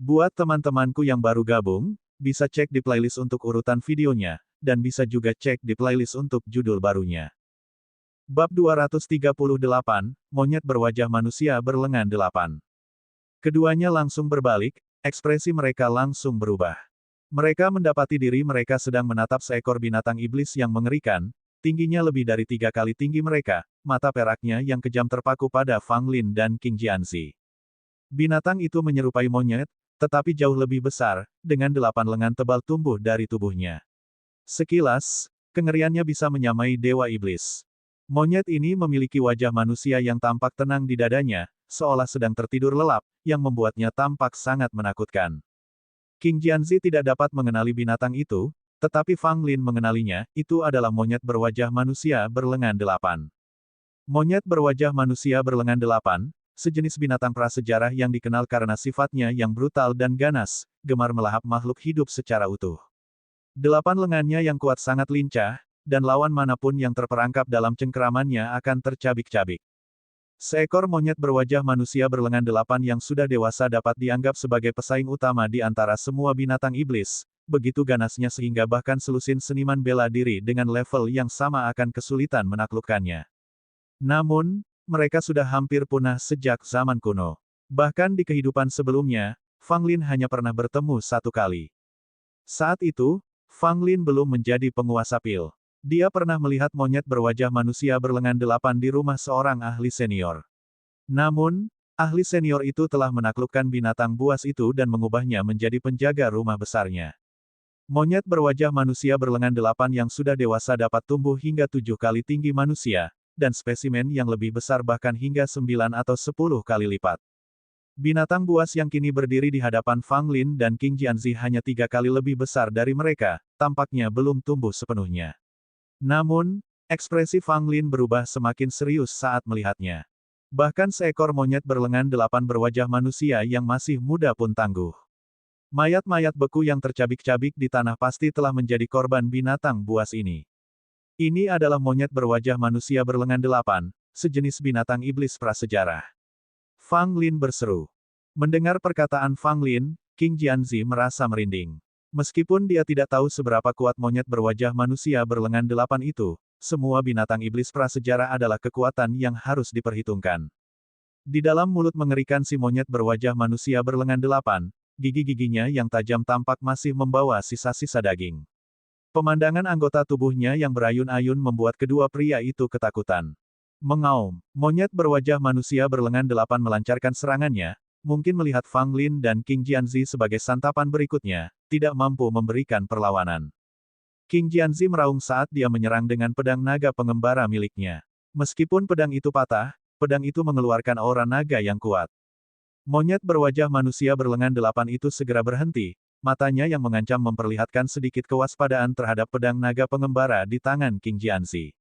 Buat teman-temanku yang baru gabung, bisa cek di playlist untuk urutan videonya, dan bisa juga cek di playlist untuk judul barunya. Bab 238, Monyet berwajah manusia berlengan 8. Keduanya langsung berbalik, ekspresi mereka langsung berubah. Mereka mendapati diri mereka sedang menatap seekor binatang iblis yang mengerikan, tingginya lebih dari 3 kali tinggi mereka, mata peraknya yang kejam terpaku pada Fang Lin dan Qing Jianzi. Binatang itu menyerupai monyet, tetapi jauh lebih besar, dengan 8 lengan tebal tumbuh dari tubuhnya. Sekilas, kengeriannya bisa menyamai dewa iblis. Monyet ini memiliki wajah manusia yang tampak tenang di dadanya, seolah sedang tertidur lelap, yang membuatnya tampak sangat menakutkan. Qing Jianzi tidak dapat mengenali binatang itu, tetapi Fang Lin mengenalinya, itu adalah monyet berwajah manusia berlengan 8. Monyet berwajah manusia berlengan 8, sejenis binatang prasejarah yang dikenal karena sifatnya yang brutal dan ganas, gemar melahap makhluk hidup secara utuh. 8 lengannya yang kuat sangat lincah, dan lawan manapun yang terperangkap dalam cengkeramannya akan tercabik-cabik. Seekor monyet berwajah manusia berlengan 8 yang sudah dewasa dapat dianggap sebagai pesaing utama di antara semua binatang iblis, begitu ganasnya sehingga bahkan selusin seniman bela diri dengan level yang sama akan kesulitan menaklukkannya. Namun, mereka sudah hampir punah sejak zaman kuno. Bahkan di kehidupan sebelumnya, Fang Lin hanya pernah bertemu 1 kali. Saat itu, Fang Lin belum menjadi penguasa pil. Dia pernah melihat monyet berwajah manusia berlengan 8 di rumah seorang ahli senior. Namun, ahli senior itu telah menaklukkan binatang buas itu dan mengubahnya menjadi penjaga rumah besarnya. Monyet berwajah manusia berlengan 8 yang sudah dewasa dapat tumbuh hingga 7 kali tinggi manusia, dan spesimen yang lebih besar bahkan hingga 9 atau 10 kali lipat. Binatang buas yang kini berdiri di hadapan Fang Lin dan Qing Jianzi hanya 3 kali lebih besar dari mereka, tampaknya belum tumbuh sepenuhnya. Namun, ekspresi Fang Lin berubah semakin serius saat melihatnya. Bahkan seekor monyet berlengan 8 berwajah manusia yang masih muda pun tangguh. Mayat-mayat beku yang tercabik-cabik di tanah pasti telah menjadi korban binatang buas ini. Ini adalah monyet berwajah manusia berlengan 8, sejenis binatang iblis prasejarah. Fang Lin berseru. Mendengar perkataan Fang Lin, Qing Jianzi merasa merinding. Meskipun dia tidak tahu seberapa kuat monyet berwajah manusia berlengan 8 itu, semua binatang iblis prasejarah adalah kekuatan yang harus diperhitungkan. Di dalam mulut mengerikan si monyet berwajah manusia berlengan 8, gigi-giginya yang tajam tampak masih membawa sisa-sisa daging. Pemandangan anggota tubuhnya yang berayun-ayun membuat kedua pria itu ketakutan. Mengaum, monyet berwajah manusia berlengan 8 melancarkan serangannya, mungkin melihat Fang Lin dan Qing Jianzi sebagai santapan berikutnya, tidak mampu memberikan perlawanan. Qing Jianzi meraung saat dia menyerang dengan pedang naga pengembara miliknya. Meskipun pedang itu patah, pedang itu mengeluarkan aura naga yang kuat. Monyet berwajah manusia berlengan 8 itu segera berhenti, matanya yang mengancam memperlihatkan sedikit kewaspadaan terhadap pedang naga pengembara di tangan Qing Jianzi.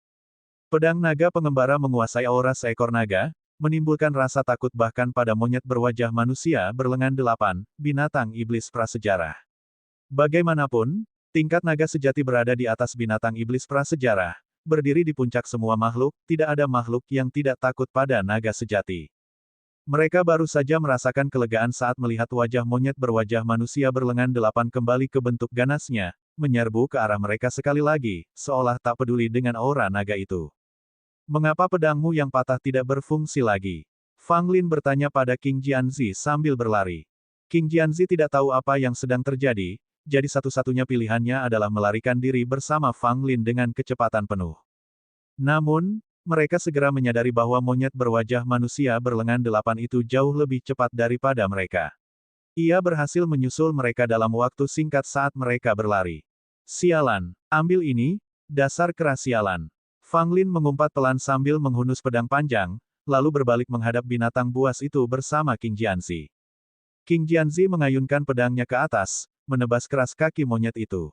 Pedang naga pengembara menguasai aura seekor naga, menimbulkan rasa takut bahkan pada monyet berwajah manusia berlengan 8, binatang iblis prasejarah. Bagaimanapun, tingkat naga sejati berada di atas binatang iblis prasejarah, berdiri di puncak semua makhluk, tidak ada makhluk yang tidak takut pada naga sejati. Mereka baru saja merasakan kelegaan saat melihat wajah monyet berwajah manusia berlengan 8 kembali ke bentuk ganasnya, menyerbu ke arah mereka sekali lagi, seolah tak peduli dengan aura naga itu. Mengapa pedangmu yang patah tidak berfungsi lagi? Fang Lin bertanya pada Qing Jianzi sambil berlari. Qing Jianzi tidak tahu apa yang sedang terjadi, jadi satu-satunya pilihannya adalah melarikan diri bersama Fang Lin dengan kecepatan penuh. Namun, mereka segera menyadari bahwa monyet berwajah manusia berlengan 8 itu jauh lebih cepat daripada mereka. Ia berhasil menyusul mereka dalam waktu singkat saat mereka berlari. Sialan, ambil ini, dasar keras sialan. Fang Lin mengumpat pelan sambil menghunus pedang panjang, lalu berbalik menghadap binatang buas itu bersama Qing Jianzi. Qing Jianzi mengayunkan pedangnya ke atas, menebas keras kaki monyet itu.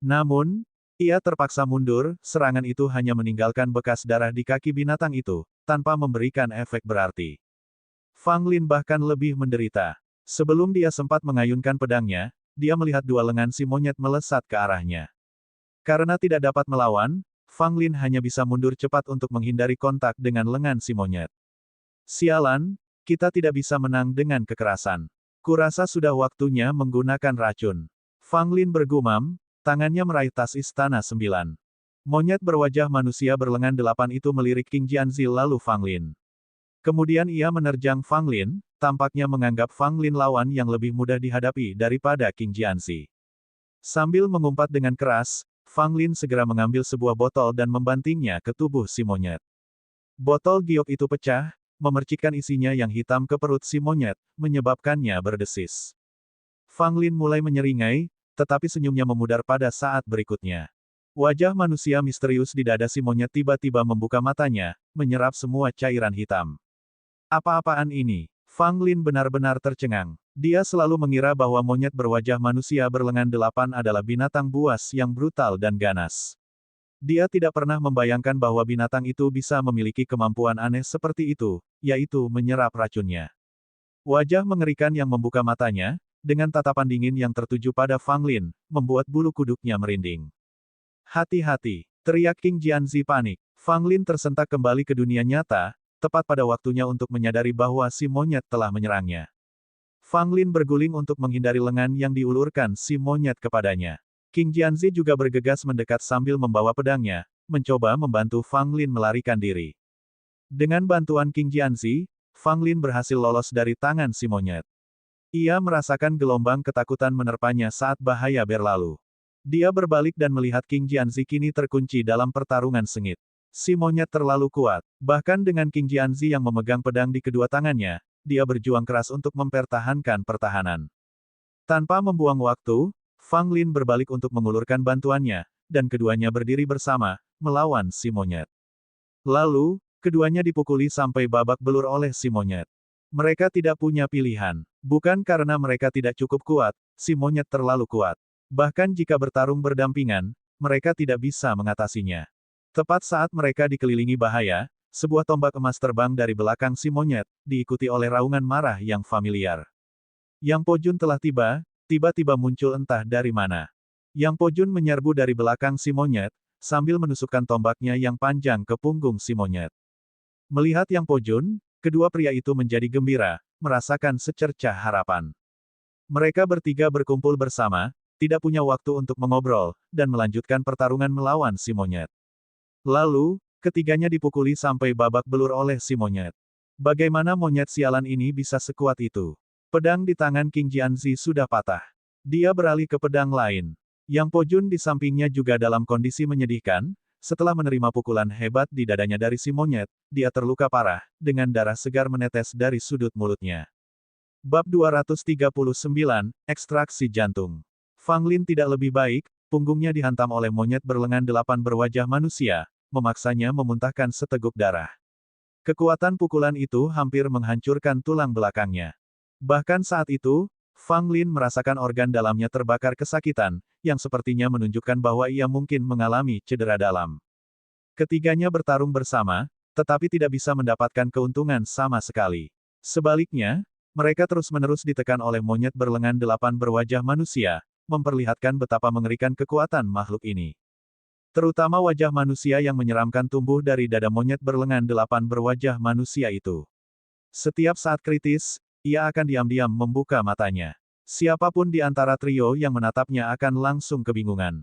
Namun, ia terpaksa mundur, serangan itu hanya meninggalkan bekas darah di kaki binatang itu, tanpa memberikan efek berarti. Fang Lin bahkan lebih menderita. Sebelum dia sempat mengayunkan pedangnya, dia melihat 2 lengan si monyet melesat ke arahnya. Karena tidak dapat melawan, Fang Lin hanya bisa mundur cepat untuk menghindari kontak dengan lengan si monyet. Sialan, kita tidak bisa menang dengan kekerasan. Kurasa sudah waktunya menggunakan racun. Fang Lin bergumam, tangannya meraih tas istana 9. Monyet berwajah manusia berlengan 8 itu melirik King Jianzi lalu Fang Lin. Kemudian ia menerjang Fang Lin, tampaknya menganggap Fang Lin lawan yang lebih mudah dihadapi daripada King Jianzi. Sambil mengumpat dengan keras, Fang Lin segera mengambil sebuah botol dan membantingnya ke tubuh si monyet. Botol giok itu pecah, memercikkan isinya yang hitam ke perut si monyet, menyebabkannya berdesis. Fang Lin mulai menyeringai, tetapi senyumnya memudar pada saat berikutnya. Wajah manusia misterius di dada si monyet tiba-tiba membuka matanya, menyerap semua cairan hitam. Apa-apaan ini? Fang Lin benar-benar tercengang. Dia selalu mengira bahwa monyet berwajah manusia berlengan 8 adalah binatang buas yang brutal dan ganas. Dia tidak pernah membayangkan bahwa binatang itu bisa memiliki kemampuan aneh seperti itu, yaitu menyerap racunnya. Wajah mengerikan yang membuka matanya, dengan tatapan dingin yang tertuju pada Fang Lin, membuat bulu kuduknya merinding. Hati-hati, teriak King Jianzi panik. Fang Lin tersentak kembali ke dunia nyata, tepat pada waktunya untuk menyadari bahwa si monyet telah menyerangnya. Fang Lin berguling untuk menghindari lengan yang diulurkan si monyet kepadanya. King Jianzi juga bergegas mendekat sambil membawa pedangnya, mencoba membantu Fang Lin melarikan diri. Dengan bantuan King Jianzi, Fang Lin berhasil lolos dari tangan si monyet. Ia merasakan gelombang ketakutan menerpanya saat bahaya berlalu. Dia berbalik dan melihat King Jianzi kini terkunci dalam pertarungan sengit. Si monyet terlalu kuat. Bahkan dengan King Jianzi yang memegang pedang di kedua tangannya, dia berjuang keras untuk mempertahankan pertahanan. Tanpa membuang waktu, Fang Lin berbalik untuk mengulurkan bantuannya, dan keduanya berdiri bersama, melawan si monyet. Lalu, keduanya dipukuli sampai babak belur oleh si monyet. Mereka tidak punya pilihan. Bukan karena mereka tidak cukup kuat, si monyet terlalu kuat. Bahkan jika bertarung berdampingan, mereka tidak bisa mengatasinya. Tepat saat mereka dikelilingi bahaya, sebuah tombak emas terbang dari belakang si monyet, diikuti oleh raungan marah yang familiar. Yang Po Jun telah tiba-tiba muncul entah dari mana. Yang Po Jun menyerbu dari belakang si monyet, sambil menusukkan tombaknya yang panjang ke punggung si monyet. Melihat Yang Po Jun, kedua pria itu menjadi gembira, merasakan secercah harapan. Mereka bertiga berkumpul bersama, tidak punya waktu untuk mengobrol, dan melanjutkan pertarungan melawan si monyet. Lalu, ketiganya dipukuli sampai babak belur oleh si monyet. Bagaimana monyet sialan ini bisa sekuat itu? Pedang di tangan King Jianzi sudah patah. Dia beralih ke pedang lain. Yang Po Jun di sampingnya juga dalam kondisi menyedihkan, setelah menerima pukulan hebat di dadanya dari si monyet, dia terluka parah, dengan darah segar menetes dari sudut mulutnya. Bab 239, Ekstraksi Jantung. Fang Lin tidak lebih baik, punggungnya dihantam oleh monyet berlengan 8 berwajah manusia, memaksanya memuntahkan seteguk darah. Kekuatan pukulan itu hampir menghancurkan tulang belakangnya. Bahkan saat itu, Fang Lin merasakan organ dalamnya terbakar kesakitan, yang sepertinya menunjukkan bahwa ia mungkin mengalami cedera dalam. Ketiganya bertarung bersama, tetapi tidak bisa mendapatkan keuntungan sama sekali. Sebaliknya, mereka terus-menerus ditekan oleh monyet berlengan 8 berwajah manusia, memperlihatkan betapa mengerikan kekuatan makhluk ini. Terutama wajah manusia yang menyeramkan tumbuh dari dada monyet berlengan 8 berwajah manusia itu. Setiap saat kritis, ia akan diam-diam membuka matanya. Siapapun di antara trio yang menatapnya akan langsung kebingungan.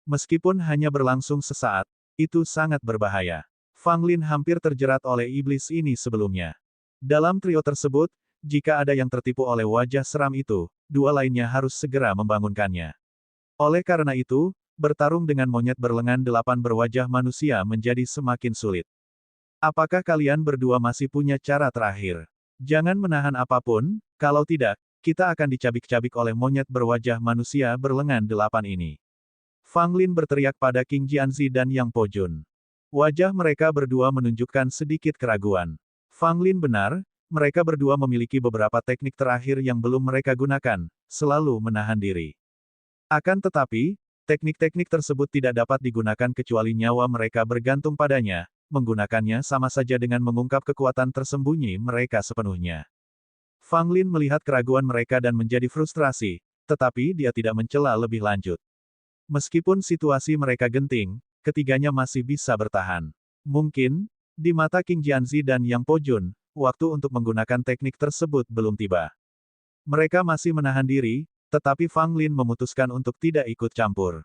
Meskipun hanya berlangsung sesaat, itu sangat berbahaya. Fang Lin hampir terjerat oleh iblis ini sebelumnya. Dalam trio tersebut, jika ada yang tertipu oleh wajah seram itu, dua lainnya harus segera membangunkannya. Oleh karena itu, bertarung dengan monyet berlengan 8 berwajah manusia menjadi semakin sulit. Apakah kalian berdua masih punya cara terakhir? Jangan menahan apapun, kalau tidak, kita akan dicabik-cabik oleh monyet berwajah manusia berlengan 8 ini. Fang Lin berteriak pada King Jianzi dan Yang Po Jun. Wajah mereka berdua menunjukkan sedikit keraguan. Fang Lin benar, mereka berdua memiliki beberapa teknik terakhir yang belum mereka gunakan, selalu menahan diri. Akan tetapi, teknik-teknik tersebut tidak dapat digunakan kecuali nyawa mereka bergantung padanya. Menggunakannya sama saja dengan mengungkap kekuatan tersembunyi mereka sepenuhnya. Fang Lin melihat keraguan mereka dan menjadi frustrasi, tetapi dia tidak mencela lebih lanjut. Meskipun situasi mereka genting, ketiganya masih bisa bertahan. Mungkin, di mata King Jianzi dan Yang Po Jun, waktu untuk menggunakan teknik tersebut belum tiba. Mereka masih menahan diri, tetapi Fang Lin memutuskan untuk tidak ikut campur.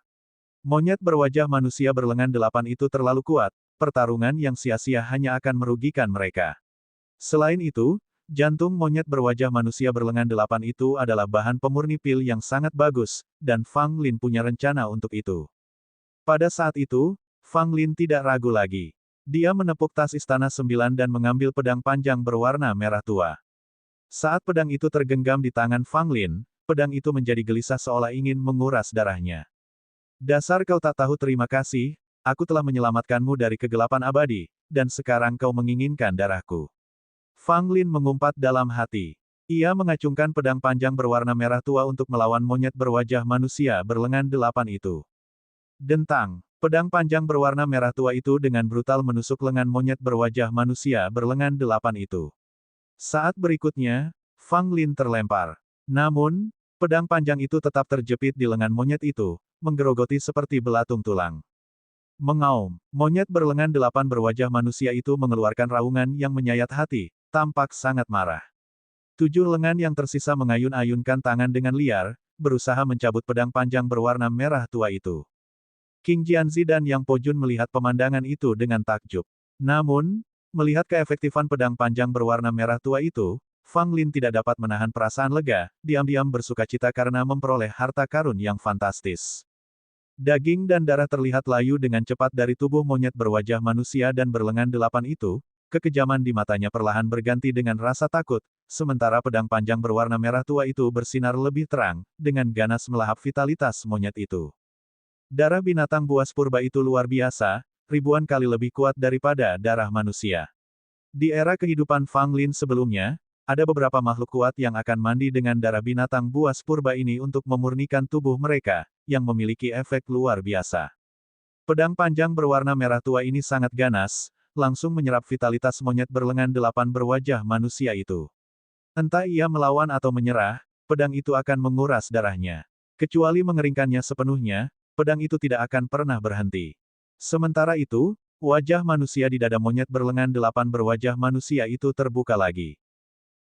Monyet berwajah manusia berlengan 8 itu terlalu kuat, pertarungan yang sia-sia hanya akan merugikan mereka. Selain itu, jantung monyet berwajah manusia berlengan 8 itu adalah bahan pemurni pil yang sangat bagus, dan Fang Lin punya rencana untuk itu. Pada saat itu, Fang Lin tidak ragu lagi. Dia menepuk tas Istana 9 dan mengambil pedang panjang berwarna merah tua. Saat pedang itu tergenggam di tangan Fang Lin, pedang itu menjadi gelisah seolah ingin menguras darahnya. Dasar kau tak tahu terima kasih, aku telah menyelamatkanmu dari kegelapan abadi, dan sekarang kau menginginkan darahku. Fang Lin mengumpat dalam hati. Ia mengacungkan pedang panjang berwarna merah tua untuk melawan monyet berwajah manusia berlengan 8 itu. Dentang, pedang panjang berwarna merah tua itu dengan brutal menusuk lengan monyet berwajah manusia berlengan 8 itu. Saat berikutnya, Fang Lin terlempar. Namun, pedang panjang itu tetap terjepit di lengan monyet itu, menggerogoti seperti belatung tulang. Mengaum, monyet berlengan 8 berwajah manusia itu mengeluarkan raungan yang menyayat hati, tampak sangat marah. 7 lengan yang tersisa mengayun-ayunkan tangan dengan liar, berusaha mencabut pedang panjang berwarna merah tua itu. King Jianzi dan Yang Pojun melihat pemandangan itu dengan takjub. Namun, melihat keefektifan pedang panjang berwarna merah tua itu, Fang Lin tidak dapat menahan perasaan lega, diam-diam bersukacita karena memperoleh harta karun yang fantastis. Daging dan darah terlihat layu dengan cepat dari tubuh monyet berwajah manusia dan berlengan 8 itu, kekejaman di matanya perlahan berganti dengan rasa takut, sementara pedang panjang berwarna merah tua itu bersinar lebih terang, dengan ganas melahap vitalitas monyet itu. Darah binatang buas purba itu luar biasa, ribuan kali lebih kuat daripada darah manusia. Di era kehidupan Fang Lin sebelumnya, ada beberapa makhluk kuat yang akan mandi dengan darah binatang buas purba ini untuk memurnikan tubuh mereka, yang memiliki efek luar biasa. Pedang panjang berwarna merah tua ini sangat ganas, langsung menyerap vitalitas monyet berlengan 8 berwajah manusia itu. Entah ia melawan atau menyerah, pedang itu akan menguras darahnya. Kecuali mengeringkannya sepenuhnya, pedang itu tidak akan pernah berhenti. Sementara itu, wajah manusia di dada monyet berlengan 8 berwajah manusia itu terbuka lagi.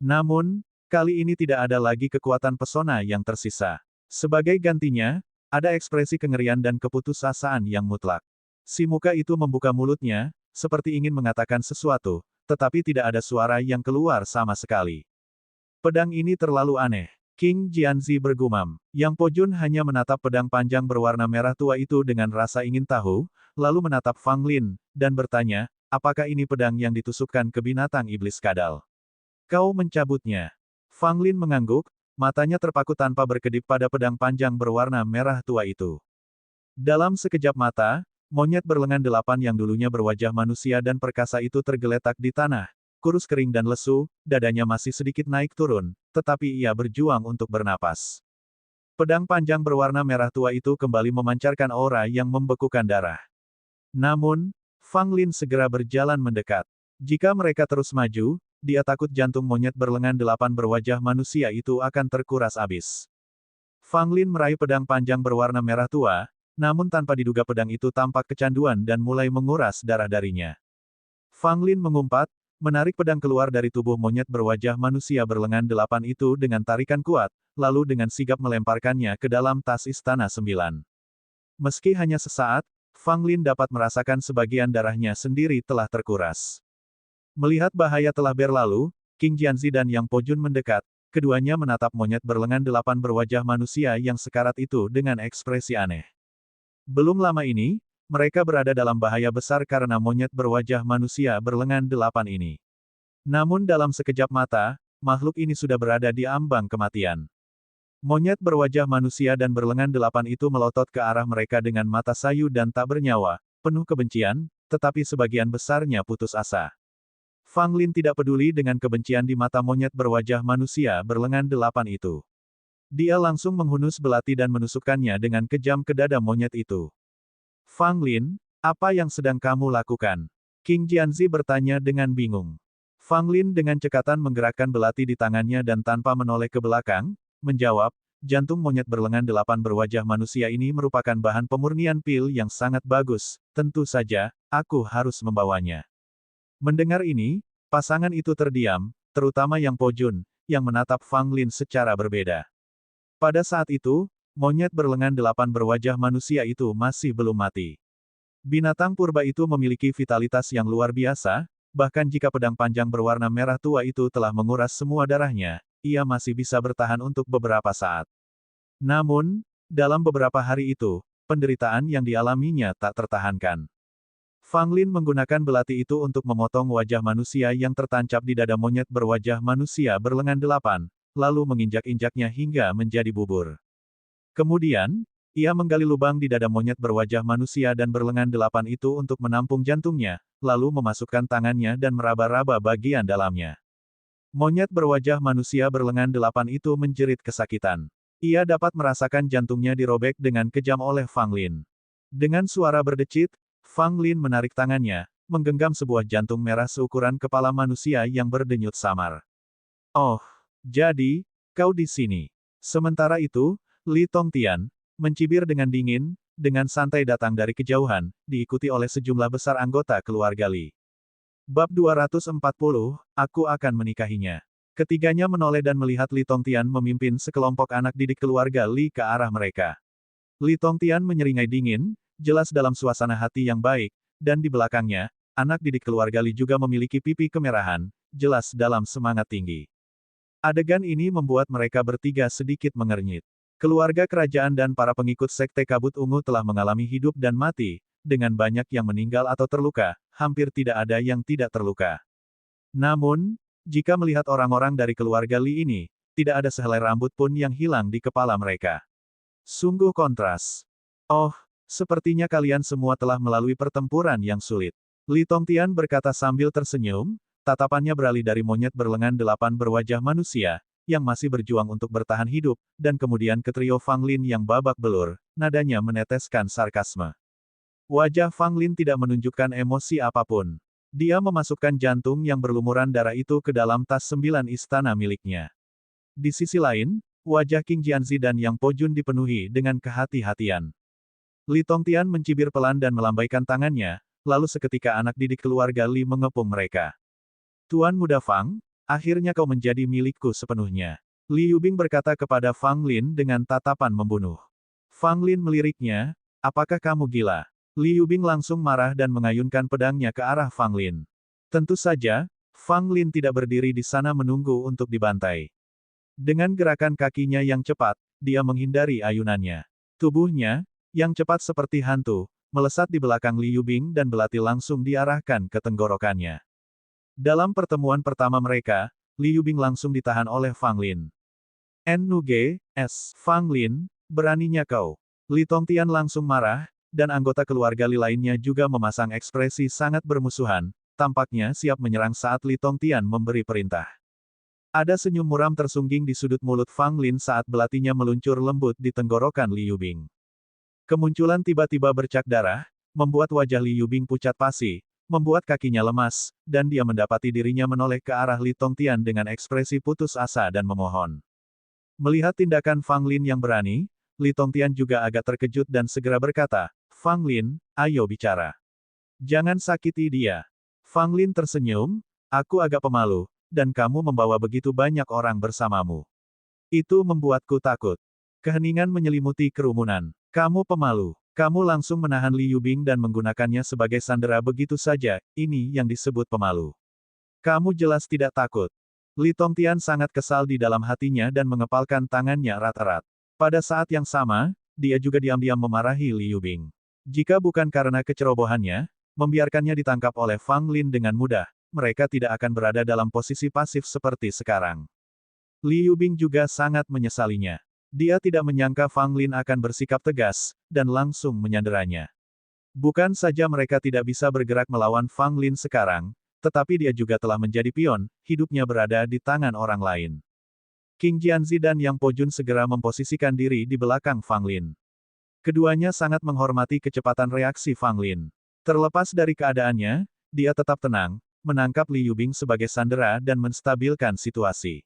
Namun, kali ini tidak ada lagi kekuatan pesona yang tersisa. Sebagai gantinya, ada ekspresi kengerian dan keputusasaan yang mutlak. Si muka itu membuka mulutnya, seperti ingin mengatakan sesuatu, tetapi tidak ada suara yang keluar sama sekali. Pedang ini terlalu aneh. King Jianzi bergumam. Yang Pojun hanya menatap pedang panjang berwarna merah tua itu dengan rasa ingin tahu, lalu menatap Fang Lin, dan bertanya, apakah ini pedang yang ditusukkan ke binatang iblis kadal? Kau mencabutnya. Fang Lin mengangguk, matanya terpaku tanpa berkedip pada pedang panjang berwarna merah tua itu. Dalam sekejap mata, monyet berlengan 8 yang dulunya berwajah manusia dan perkasa itu tergeletak di tanah, kurus kering dan lesu, dadanya masih sedikit naik turun, tetapi ia berjuang untuk bernapas. Pedang panjang berwarna merah tua itu kembali memancarkan aura yang membekukan darah. Namun, Fang Lin segera berjalan mendekat. Jika mereka terus maju, dia takut jantung monyet berlengan 8 berwajah manusia itu akan terkuras habis. Fang Lin meraih pedang panjang berwarna merah tua, namun tanpa diduga pedang itu tampak kecanduan dan mulai menguras darah darinya. Fang Lin mengumpat, menarik pedang keluar dari tubuh monyet berwajah manusia berlengan 8 itu dengan tarikan kuat, lalu dengan sigap melemparkannya ke dalam tas Istana 9. Meski hanya sesaat, Fang Lin dapat merasakan sebagian darahnya sendiri telah terkuras. Melihat bahaya telah berlalu, King Jianzi dan Yang Pojun mendekat, keduanya menatap monyet berlengan 8 berwajah manusia yang sekarat itu dengan ekspresi aneh. Belum lama ini, mereka berada dalam bahaya besar karena monyet berwajah manusia berlengan 8 ini. Namun dalam sekejap mata, makhluk ini sudah berada di ambang kematian. Monyet berwajah manusia dan berlengan 8 itu melotot ke arah mereka dengan mata sayu dan tak bernyawa, penuh kebencian, tetapi sebagian besarnya putus asa. Fang Lin tidak peduli dengan kebencian di mata monyet berwajah manusia berlengan 8 itu. Dia langsung menghunus belati dan menusukkannya dengan kejam ke dada monyet itu. Fang Lin, apa yang sedang kamu lakukan? King Jianzi bertanya dengan bingung. Fang Lin dengan cekatan menggerakkan belati di tangannya dan tanpa menoleh ke belakang, menjawab, jantung monyet berlengan 8 berwajah manusia ini merupakan bahan pemurnian pil yang sangat bagus, tentu saja, aku harus membawanya. Mendengar ini, pasangan itu terdiam, terutama Yang Pojun, yang menatap Fang Lin secara berbeda. Pada saat itu, monyet berlengan 8 berwajah manusia itu masih belum mati. Binatang purba itu memiliki vitalitas yang luar biasa, bahkan jika pedang panjang berwarna merah tua itu telah menguras semua darahnya, ia masih bisa bertahan untuk beberapa saat. Namun, dalam beberapa hari itu, penderitaan yang dialaminya tak tertahankan. Fang Lin menggunakan belati itu untuk memotong wajah manusia yang tertancap di dada monyet berwajah manusia berlengan 8, lalu menginjak-injaknya hingga menjadi bubur. Kemudian, ia menggali lubang di dada monyet berwajah manusia dan berlengan 8 itu untuk menampung jantungnya, lalu memasukkan tangannya dan meraba-raba bagian dalamnya. Monyet berwajah manusia berlengan 8 itu menjerit kesakitan. Ia dapat merasakan jantungnya dirobek dengan kejam oleh Fang Lin. Dengan suara berdecit, Fang Lin menarik tangannya, menggenggam sebuah jantung merah seukuran kepala manusia yang berdenyut samar. Oh, jadi, kau di sini. Sementara itu, Li Tongtian, mencibir dengan dingin, dengan santai datang dari kejauhan, diikuti oleh sejumlah besar anggota keluarga Li. Bab 240, Aku akan menikahinya. Ketiganya menoleh dan melihat Li Tongtian memimpin sekelompok anak didik keluarga Li ke arah mereka. Li Tongtian menyeringai dingin, jelas dalam suasana hati yang baik, dan di belakangnya, anak didik keluarga Li juga memiliki pipi kemerahan, jelas dalam semangat tinggi. Adegan ini membuat mereka bertiga sedikit mengernyit. Keluarga kerajaan dan para pengikut sekte kabut ungu telah mengalami hidup dan mati, dengan banyak yang meninggal atau terluka, hampir tidak ada yang tidak terluka. Namun, jika melihat orang-orang dari keluarga Li ini, tidak ada sehelai rambut pun yang hilang di kepala mereka. Sungguh kontras. Oh, sepertinya kalian semua telah melalui pertempuran yang sulit. Li Tongtian berkata sambil tersenyum, tatapannya beralih dari monyet berlengan 8 berwajah manusia, yang masih berjuang untuk bertahan hidup, dan kemudian ke trio Fang Lin yang babak belur, nadanya meneteskan sarkasme. Wajah Fang Lin tidak menunjukkan emosi apapun. Dia memasukkan jantung yang berlumuran darah itu ke dalam tas 9 istana miliknya. Di sisi lain, wajah King Jianzi dan Yang Po Jun dipenuhi dengan kehati-hatian. Li Tongtian mencibir pelan dan melambaikan tangannya, lalu seketika anak didik keluarga Li mengepung mereka. Tuan Muda Fang, akhirnya kau menjadi milikku sepenuhnya. Li Yubing berkata kepada Fang Lin dengan tatapan membunuh. Fang Lin meliriknya, apakah kamu gila? Li Yubing langsung marah dan mengayunkan pedangnya ke arah Fang Lin. Tentu saja, Fang Lin tidak berdiri di sana menunggu untuk dibantai. Dengan gerakan kakinya yang cepat, dia menghindari ayunannya. Tubuhnya, yang cepat seperti hantu, melesat di belakang Li Yubing dan belati langsung diarahkan ke tenggorokannya. Dalam pertemuan pertama mereka, Li Yubing langsung ditahan oleh Fang Lin. "Nuge, Fang Lin, beraninya kau." Li Tongtian langsung marah, dan anggota keluarga Li lainnya juga memasang ekspresi sangat bermusuhan, tampaknya siap menyerang saat Li Tongtian memberi perintah. Ada senyum muram tersungging di sudut mulut Fang Lin saat belatinya meluncur lembut di tenggorokan Li Yubing. Kemunculan tiba-tiba bercak darah, membuat wajah Li Yubing pucat pasi, membuat kakinya lemas, dan dia mendapati dirinya menoleh ke arah Li Tongtian dengan ekspresi putus asa dan memohon. Melihat tindakan Fang Lin yang berani, Li Tongtian juga agak terkejut dan segera berkata, "Fang Lin, ayo bicara. Jangan sakiti dia." Fang Lin tersenyum, "Aku agak pemalu, dan kamu membawa begitu banyak orang bersamamu. Itu membuatku takut." Keheningan menyelimuti kerumunan. "Kamu pemalu. Kamu langsung menahan Li Yubing dan menggunakannya sebagai sandera begitu saja, ini yang disebut pemalu. Kamu jelas tidak takut." Li Tongtian sangat kesal di dalam hatinya dan mengepalkan tangannya erat-erat. Pada saat yang sama, dia juga diam-diam memarahi Li Yubing. Jika bukan karena kecerobohannya, membiarkannya ditangkap oleh Fang Lin dengan mudah, mereka tidak akan berada dalam posisi pasif seperti sekarang. Li Yubing juga sangat menyesalinya. Dia tidak menyangka Fang Lin akan bersikap tegas, dan langsung menyanderanya. Bukan saja mereka tidak bisa bergerak melawan Fang Lin sekarang, tetapi dia juga telah menjadi pion, hidupnya berada di tangan orang lain. King Jianzi dan Yang Po Jun segera memposisikan diri di belakang Fang Lin. Keduanya sangat menghormati kecepatan reaksi Fang Lin. Terlepas dari keadaannya, dia tetap tenang, menangkap Li Yubing sebagai sandera dan menstabilkan situasi.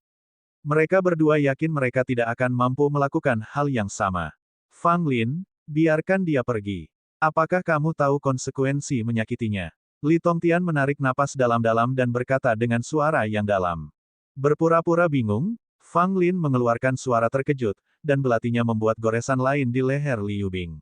Mereka berdua yakin mereka tidak akan mampu melakukan hal yang sama. "Fang Lin, biarkan dia pergi. Apakah kamu tahu konsekuensi menyakitinya?" Li Tongtian menarik napas dalam-dalam dan berkata dengan suara yang dalam. Berpura-pura bingung, Fang Lin mengeluarkan suara terkejut, dan belatinya membuat goresan lain di leher Li Yubing.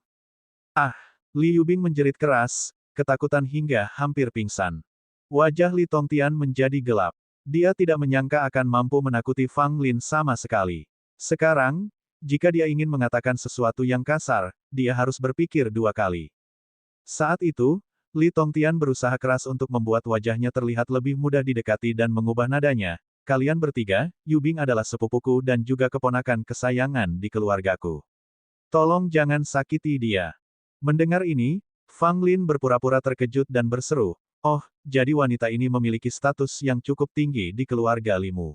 Ah! Li Yubing menjerit keras, ketakutan hingga hampir pingsan. Wajah Li Tongtian menjadi gelap. Dia tidak menyangka akan mampu menakuti Fang Lin sama sekali. Sekarang, jika dia ingin mengatakan sesuatu yang kasar, dia harus berpikir dua kali. Saat itu, Li Tongtian berusaha keras untuk membuat wajahnya terlihat lebih mudah didekati dan mengubah nadanya. Kalian bertiga, Yubing adalah sepupuku dan juga keponakan kesayangan di keluargaku. Tolong jangan sakiti dia. Mendengar ini, Fang Lin berpura-pura terkejut dan berseru, "Oh, jadi wanita ini memiliki status yang cukup tinggi di keluarga Limu.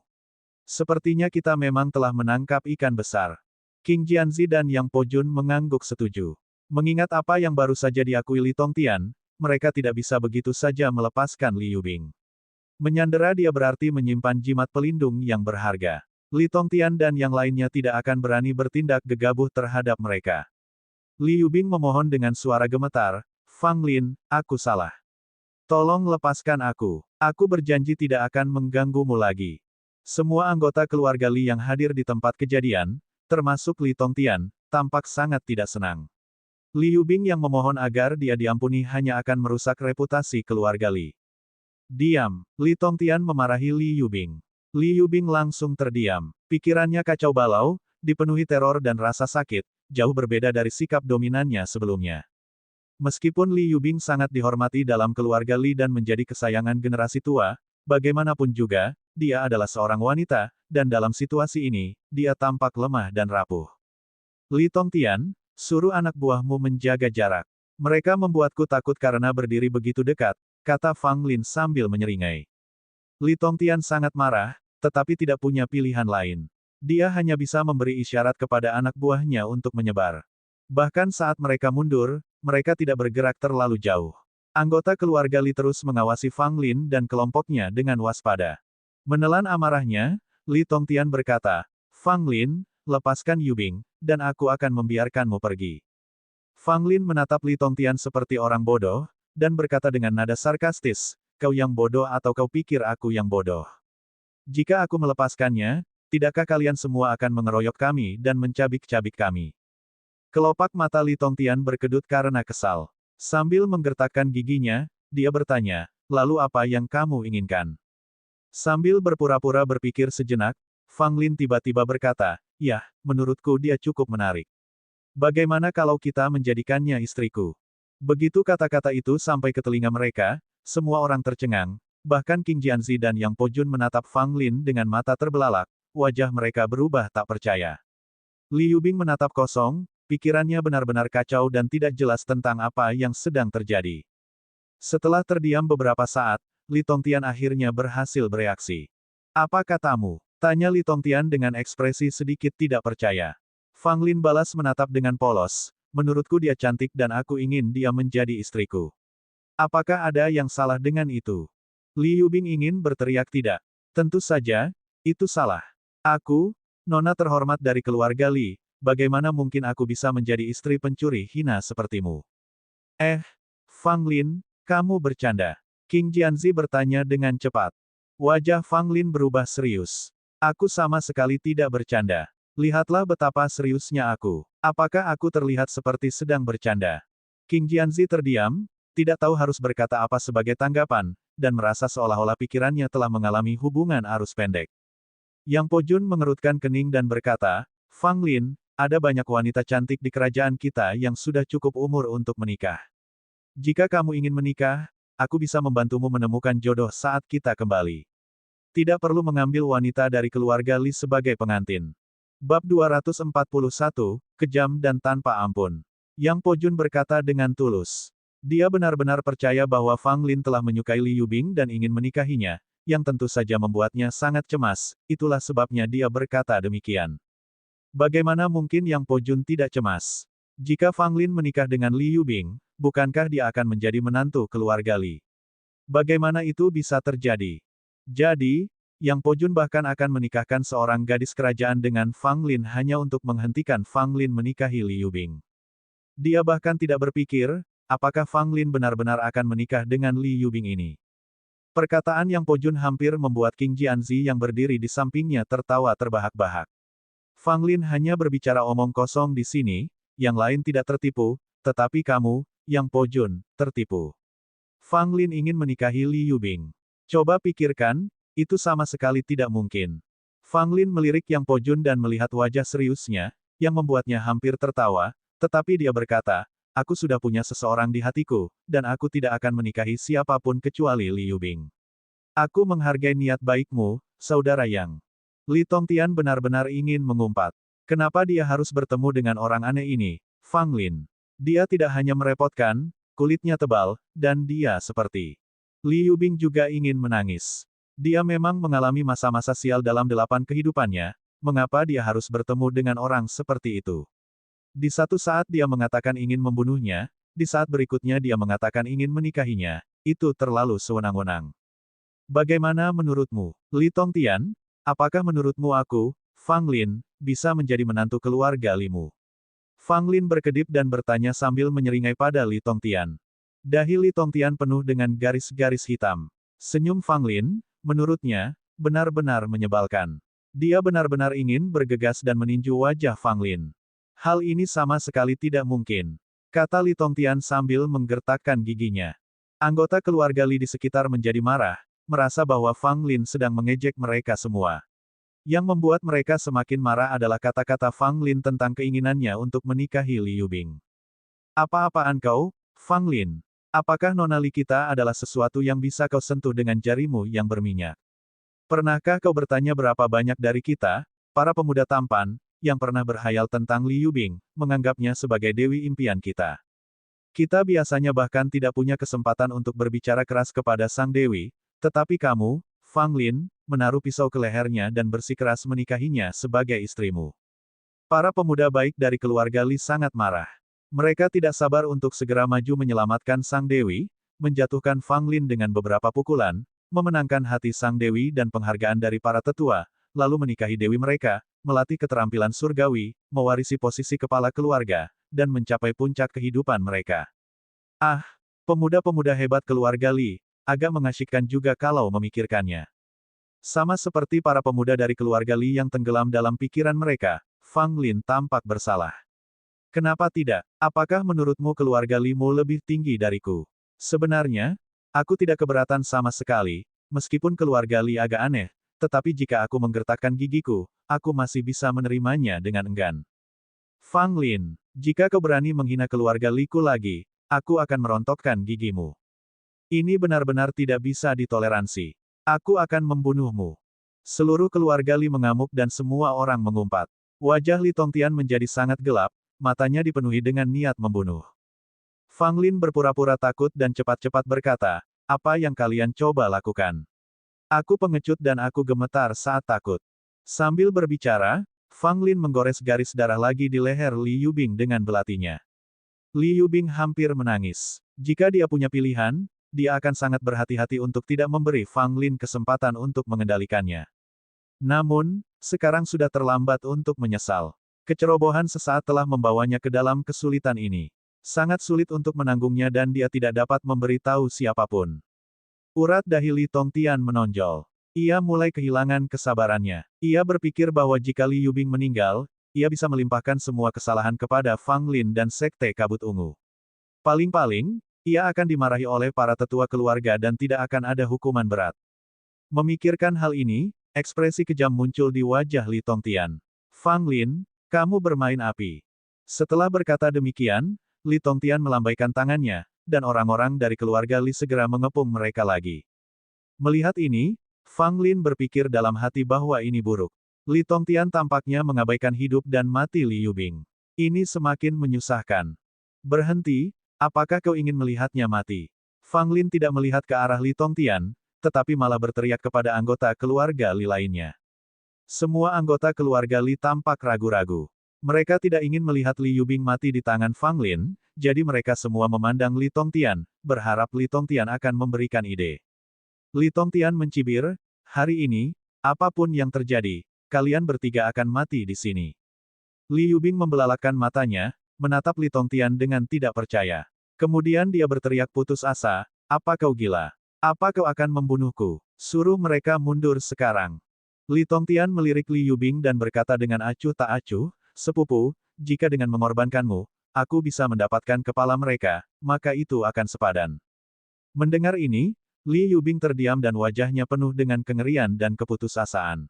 Sepertinya kita memang telah menangkap ikan besar." King Jianzi dan Yang Pojun mengangguk setuju. Mengingat apa yang baru saja diakui Li Tongtian, mereka tidak bisa begitu saja melepaskan Li Yubing. Menyandera dia berarti menyimpan jimat pelindung yang berharga. Li Tongtian dan yang lainnya tidak akan berani bertindak gegabah terhadap mereka. Li Yubing memohon dengan suara gemetar, "Fang Lin, aku salah. Tolong lepaskan aku. Aku berjanji tidak akan mengganggumu lagi." Semua anggota keluarga Li yang hadir di tempat kejadian, termasuk Li Tongtian, tampak sangat tidak senang. Li Yubing yang memohon agar dia diampuni hanya akan merusak reputasi keluarga Li. "Diam!" Li Tongtian memarahi Li Yubing. Li Yubing langsung terdiam. Pikirannya kacau balau, dipenuhi teror dan rasa sakit, jauh berbeda dari sikap dominannya sebelumnya. Meskipun Li Yubing sangat dihormati dalam keluarga Li dan menjadi kesayangan generasi tua, bagaimanapun juga, dia adalah seorang wanita, dan dalam situasi ini, dia tampak lemah dan rapuh. "Li Tongtian, suruh anak buahmu menjaga jarak. Mereka membuatku takut karena berdiri begitu dekat," kata Fang Lin sambil menyeringai. Li Tongtian sangat marah, tetapi tidak punya pilihan lain. Dia hanya bisa memberi isyarat kepada anak buahnya untuk menyebar. Bahkan saat mereka mundur, mereka tidak bergerak terlalu jauh. Anggota keluarga Li terus mengawasi Fang Lin dan kelompoknya dengan waspada. Menelan amarahnya, Li Tongtian berkata, "Fang Lin, lepaskan Yubing, dan aku akan membiarkanmu pergi." Fang Lin menatap Li Tongtian seperti orang bodoh, dan berkata dengan nada sarkastis, "Kau yang bodoh atau kau pikir aku yang bodoh? Jika aku melepaskannya, tidakkah kalian semua akan mengeroyok kami dan mencabik-cabik kami?" Kelopak mata Li Tongtian berkedut karena kesal. Sambil menggertakkan giginya, dia bertanya, "Lalu apa yang kamu inginkan?" Sambil berpura-pura berpikir sejenak, Fang Lin tiba-tiba berkata, "Yah, menurutku dia cukup menarik. Bagaimana kalau kita menjadikannya istriku?" Begitu kata-kata itu sampai ke telinga mereka, semua orang tercengang, bahkan King Jianzi dan Yang Pojun menatap Fang Lin dengan mata terbelalak. Wajah mereka berubah tak percaya. Li Yubing menatap kosong, pikirannya benar-benar kacau dan tidak jelas tentang apa yang sedang terjadi. Setelah terdiam beberapa saat, Li Tongtian akhirnya berhasil bereaksi. "Apa katamu?" tanya Li Tongtian dengan ekspresi sedikit tidak percaya. Fang Lin balas menatap dengan polos, "Menurutku dia cantik dan aku ingin dia menjadi istriku. Apakah ada yang salah dengan itu?" Li Yubing ingin berteriak tidak. Tentu saja, itu salah. "Aku, nona terhormat dari keluarga Li, bagaimana mungkin aku bisa menjadi istri pencuri hina sepertimu?" Fang Lin, kamu bercanda?" King Jianzi bertanya dengan cepat. Wajah Fang Lin berubah serius. "Aku sama sekali tidak bercanda. Lihatlah betapa seriusnya aku. Apakah aku terlihat seperti sedang bercanda?" King Jianzi terdiam, tidak tahu harus berkata apa sebagai tanggapan, dan merasa seolah-olah pikirannya telah mengalami hubungan arus pendek. Yang Pojun mengerutkan kening dan berkata, "Fang Lin, ada banyak wanita cantik di kerajaan kita yang sudah cukup umur untuk menikah. Jika kamu ingin menikah, aku bisa membantumu menemukan jodoh saat kita kembali. Tidak perlu mengambil wanita dari keluarga Li sebagai pengantin." Bab 241, Kejam dan Tanpa Ampun. Yang Pojun berkata dengan tulus. Dia benar-benar percaya bahwa Fang Lin telah menyukai Li Yubing dan ingin menikahinya, yang tentu saja membuatnya sangat cemas, itulah sebabnya dia berkata demikian. Bagaimana mungkin Yang Pojun tidak cemas? Jika Fang Lin menikah dengan Li Yubing, bukankah dia akan menjadi menantu keluarga Li? Bagaimana itu bisa terjadi? Jadi, Yang Pojun bahkan akan menikahkan seorang gadis kerajaan dengan Fang Lin hanya untuk menghentikan Fang Lin menikahi Li Yubing. Dia bahkan tidak berpikir, apakah Fang Lin benar-benar akan menikah dengan Li Yubing ini. Perkataan Yang Po Jun hampir membuat King Jianzi yang berdiri di sampingnya tertawa terbahak-bahak. Fang Lin hanya berbicara omong kosong di sini, yang lain tidak tertipu, tetapi kamu, Yang Po Jun, tertipu. Fang Lin ingin menikahi Li Yubing. Coba pikirkan, itu sama sekali tidak mungkin. Fang Lin melirik Yang Po Jun dan melihat wajah seriusnya, yang membuatnya hampir tertawa, tetapi dia berkata, aku sudah punya seseorang di hatiku, dan aku tidak akan menikahi siapapun kecuali Li Yubing. Aku menghargai niat baikmu, saudara Yang. Li Tongtian benar-benar ingin mengumpat. Kenapa dia harus bertemu dengan orang aneh ini, Fang Lin? Dia tidak hanya merepotkan, kulitnya tebal, dan dia seperti. Li Yubing juga ingin menangis. Dia memang mengalami masa-masa sial dalam 8 kehidupannya, mengapa dia harus bertemu dengan orang seperti itu? Di satu saat dia mengatakan ingin membunuhnya, di saat berikutnya dia mengatakan ingin menikahinya, itu terlalu sewenang-wenang. Bagaimana menurutmu, Li Tongtian? Apakah menurutmu aku, Fang Lin, bisa menjadi menantu keluarga Limu? Fang Lin berkedip dan bertanya sambil menyeringai pada Li Tongtian. Dahi Li Tongtian penuh dengan garis-garis hitam. Senyum Fang Lin, menurutnya, benar-benar menyebalkan. Dia benar-benar ingin bergegas dan meninju wajah Fang Lin. Hal ini sama sekali tidak mungkin, kata Li Tongtian sambil menggertakkan giginya. Anggota keluarga Li di sekitar menjadi marah, merasa bahwa Fang Lin sedang mengejek mereka semua. Yang membuat mereka semakin marah adalah kata-kata Fang Lin tentang keinginannya untuk menikahi Li Yubing. Apa-apaan kau, Fang Lin? Apakah nona Li kita adalah sesuatu yang bisa kau sentuh dengan jarimu yang berminyak? Pernahkah kau bertanya berapa banyak dari kita, para pemuda tampan, yang pernah berhayal tentang Li Yubing, menganggapnya sebagai dewi impian kita? Kita biasanya bahkan tidak punya kesempatan untuk berbicara keras kepada sang dewi, tetapi kamu, Fang Lin, menaruh pisau ke lehernya dan bersikeras menikahinya sebagai istrimu. Para pemuda baik dari keluarga Li sangat marah. Mereka tidak sabar untuk segera maju menyelamatkan sang dewi, menjatuhkan Fang Lin dengan beberapa pukulan, memenangkan hati sang dewi dan penghargaan dari para tetua, lalu menikahi dewi mereka, melatih keterampilan surgawi, mewarisi posisi kepala keluarga, dan mencapai puncak kehidupan mereka. Ah, pemuda-pemuda hebat keluarga Li, agak mengasyikkan juga kalau memikirkannya. Sama seperti para pemuda dari keluarga Li yang tenggelam dalam pikiran mereka, Fang Lin tampak bersalah. Kenapa tidak? Apakah menurutmu keluarga Limu lebih tinggi dariku? Sebenarnya, aku tidak keberatan sama sekali, meskipun keluarga Li agak aneh, tetapi jika aku menggertakkan gigiku, aku masih bisa menerimanya dengan enggan. Fang Lin, jika kau berani menghina keluarga Liku lagi, aku akan merontokkan gigimu. Ini benar-benar tidak bisa ditoleransi. Aku akan membunuhmu. Seluruh keluarga Li mengamuk dan semua orang mengumpat. Wajah Li Tongtian menjadi sangat gelap, matanya dipenuhi dengan niat membunuh. Fang Lin berpura-pura takut dan cepat-cepat berkata, apa yang kalian coba lakukan? Aku pengecut dan aku gemetar saat takut. Sambil berbicara, Fang Lin menggores garis darah lagi di leher Li Yubing dengan belatinya. Li Yubing hampir menangis. Jika dia punya pilihan, dia akan sangat berhati-hati untuk tidak memberi Fang Lin kesempatan untuk mengendalikannya. Namun, sekarang sudah terlambat untuk menyesal. Kecerobohan sesaat telah membawanya ke dalam kesulitan ini. Sangat sulit untuk menanggungnya dan dia tidak dapat memberitahu siapapun. Urat dahi Li Tongtian menonjol. Ia mulai kehilangan kesabarannya. Ia berpikir bahwa jika Li Yubing meninggal, ia bisa melimpahkan semua kesalahan kepada Fang Lin dan Sekte Kabut Ungu. Paling-paling, ia akan dimarahi oleh para tetua keluarga dan tidak akan ada hukuman berat. Memikirkan hal ini, ekspresi kejam muncul di wajah Li Tongtian. Fang Lin, kamu bermain api. Setelah berkata demikian, Li Tongtian melambaikan tangannya, dan orang-orang dari keluarga Li segera mengepung mereka lagi. Melihat ini, Fang Lin berpikir dalam hati bahwa ini buruk. Li Tongtian tampaknya mengabaikan hidup dan mati Li Yubing. Ini semakin menyusahkan. Berhenti, apakah kau ingin melihatnya mati? Fang Lin tidak melihat ke arah Li Tongtian, tetapi malah berteriak kepada anggota keluarga Li lainnya. Semua anggota keluarga Li tampak ragu-ragu. Mereka tidak ingin melihat Li Yubing mati di tangan Fang Lin, jadi mereka semua memandang Li Tongtian, berharap Li Tongtian akan memberikan ide. Li Tongtian mencibir, hari ini, apapun yang terjadi, kalian bertiga akan mati di sini. Li Yubing membelalakkan matanya, menatap Li Tongtian dengan tidak percaya. Kemudian dia berteriak putus asa, apa kau gila? Apa kau akan membunuhku? Suruh mereka mundur sekarang. Li Tongtian melirik Li Yubing dan berkata dengan acuh tak acuh, "Sepupu, jika dengan mengorbankanmu, aku bisa mendapatkan kepala mereka, maka itu akan sepadan." Mendengar ini, Li Yubing terdiam dan wajahnya penuh dengan kengerian dan keputusasaan.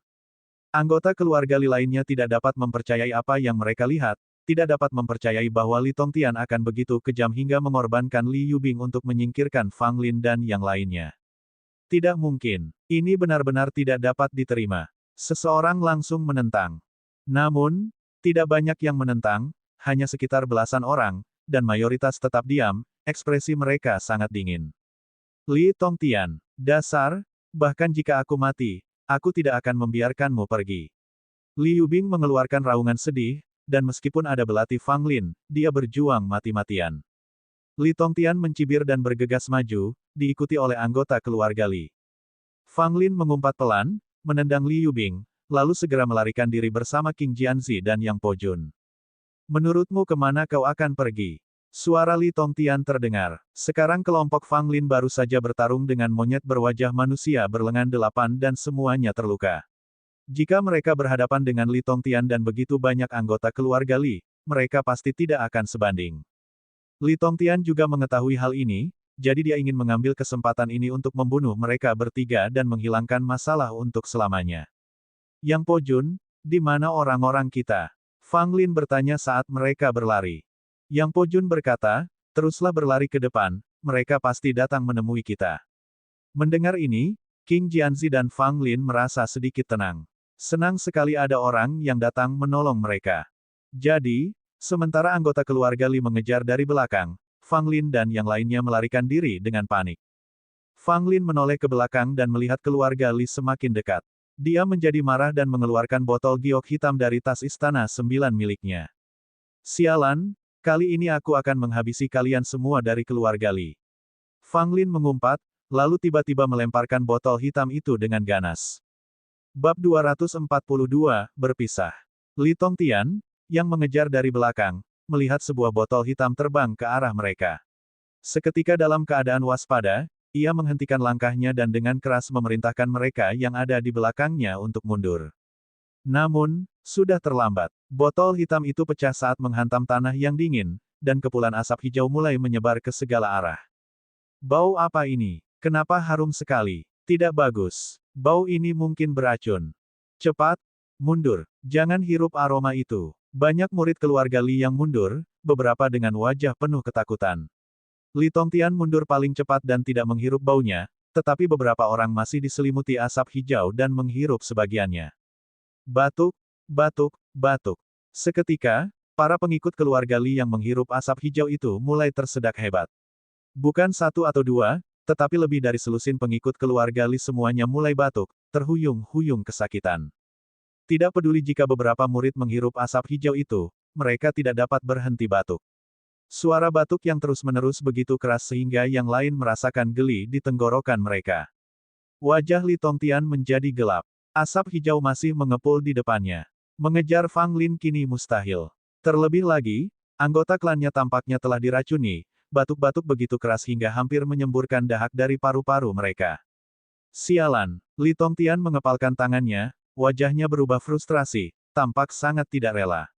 Anggota keluarga Li lainnya tidak dapat mempercayai apa yang mereka lihat, tidak dapat mempercayai bahwa Li Tongtian akan begitu kejam hingga mengorbankan Li Yubing untuk menyingkirkan Fang Lin dan yang lainnya. Tidak mungkin. Ini benar-benar tidak dapat diterima. Seseorang langsung menentang. Namun, tidak banyak yang menentang, hanya sekitar belasan orang, dan mayoritas tetap diam, ekspresi mereka sangat dingin. Li Tongtian, dasar, bahkan jika aku mati, aku tidak akan membiarkanmu pergi. Li Yubing mengeluarkan raungan sedih, dan meskipun ada belati Fang Lin, dia berjuang mati-matian. Li Tongtian mencibir dan bergegas maju, diikuti oleh anggota keluarga Li. Fang Lin mengumpat pelan, menendang Li Yubing, lalu segera melarikan diri bersama Qing Jianzi dan Yang Po Jun. Menurutmu kemana kau akan pergi? Suara Li Tongtian terdengar. Sekarang kelompok Fang Lin baru saja bertarung dengan monyet berwajah manusia berlengan 8 dan semuanya terluka. Jika mereka berhadapan dengan Li Tongtian dan begitu banyak anggota keluarga Li, mereka pasti tidak akan sebanding. Li Tongtian juga mengetahui hal ini, jadi dia ingin mengambil kesempatan ini untuk membunuh mereka bertiga dan menghilangkan masalah untuk selamanya. Yang Po Jun, di mana orang-orang kita? Fang Lin bertanya saat mereka berlari. Yang Po Jun berkata, teruslah berlari ke depan, mereka pasti datang menemui kita. Mendengar ini, Qing Jianzi dan Fang Lin merasa sedikit tenang. Senang sekali ada orang yang datang menolong mereka. Jadi, sementara anggota keluarga Li mengejar dari belakang, Fang Lin dan yang lainnya melarikan diri dengan panik. Fang Lin menoleh ke belakang dan melihat keluarga Li semakin dekat. Dia menjadi marah dan mengeluarkan botol giok hitam dari tas istana 9 miliknya. Sialan, kali ini aku akan menghabisi kalian semua dari keluarga Li. Fang Lin mengumpat, lalu tiba-tiba melemparkan botol hitam itu dengan ganas. Bab 242, berpisah. Li Tongtian, yang mengejar dari belakang, melihat sebuah botol hitam terbang ke arah mereka. Seketika dalam keadaan waspada, ia menghentikan langkahnya dan dengan keras memerintahkan mereka yang ada di belakangnya untuk mundur. Namun, sudah terlambat. Botol hitam itu pecah saat menghantam tanah yang dingin, dan kepulan asap hijau mulai menyebar ke segala arah. Bau apa ini? Kenapa harum sekali? Tidak bagus. Bau ini mungkin beracun. Cepat, mundur. Jangan hirup aroma itu. Banyak murid keluarga Li yang mundur, beberapa dengan wajah penuh ketakutan. Li Tongtian mundur paling cepat dan tidak menghirup baunya, tetapi beberapa orang masih diselimuti asap hijau dan menghirup sebagiannya. Batuk, batuk, batuk. Seketika, para pengikut keluarga Li yang menghirup asap hijau itu mulai tersedak hebat. Bukan satu atau dua, tetapi lebih dari selusin pengikut keluarga Li semuanya mulai batuk, terhuyung-huyung kesakitan. Tidak peduli jika beberapa murid menghirup asap hijau itu, mereka tidak dapat berhenti batuk. Suara batuk yang terus-menerus begitu keras sehingga yang lain merasakan geli di tenggorokan mereka. Wajah Li Tongtian menjadi gelap. Asap hijau masih mengepul di depannya. Mengejar Fang Lin kini mustahil. Terlebih lagi, anggota klannya tampaknya telah diracuni, batuk-batuk begitu keras hingga hampir menyemburkan dahak dari paru-paru mereka. Sialan, Li Tongtian mengepalkan tangannya, wajahnya berubah frustrasi, tampak sangat tidak rela.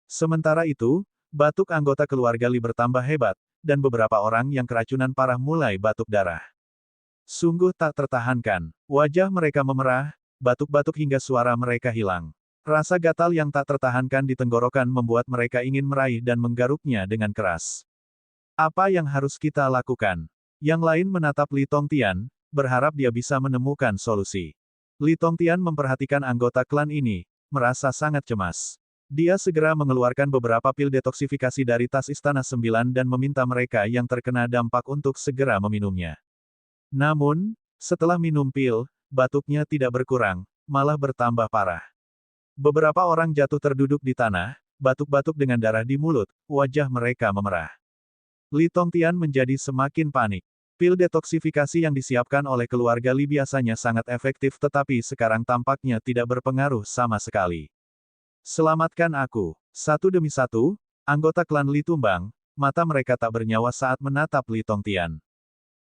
Sementara itu, batuk anggota keluarga Li bertambah hebat, dan beberapa orang yang keracunan parah mulai batuk darah. Sungguh tak tertahankan. Wajah mereka memerah, batuk-batuk hingga suara mereka hilang. Rasa gatal yang tak tertahankan di tenggorokan membuat mereka ingin meraih dan menggaruknya dengan keras. Apa yang harus kita lakukan? Yang lain menatap Li Tongtian, berharap dia bisa menemukan solusi. Li Tongtian memperhatikan anggota klan ini, merasa sangat cemas. Dia segera mengeluarkan beberapa pil detoksifikasi dari tas Istana 9 dan meminta mereka yang terkena dampak untuk segera meminumnya. Namun, setelah minum pil, batuknya tidak berkurang, malah bertambah parah. Beberapa orang jatuh terduduk di tanah, batuk-batuk dengan darah di mulut, wajah mereka memerah. Li Tongtian menjadi semakin panik. Pil detoksifikasi yang disiapkan oleh keluarga Li biasanya sangat efektif tetapi sekarang tampaknya tidak berpengaruh sama sekali. Selamatkan aku. Satu demi satu, anggota klan Li tumbang, mata mereka tak bernyawa saat menatap Li Tongtian.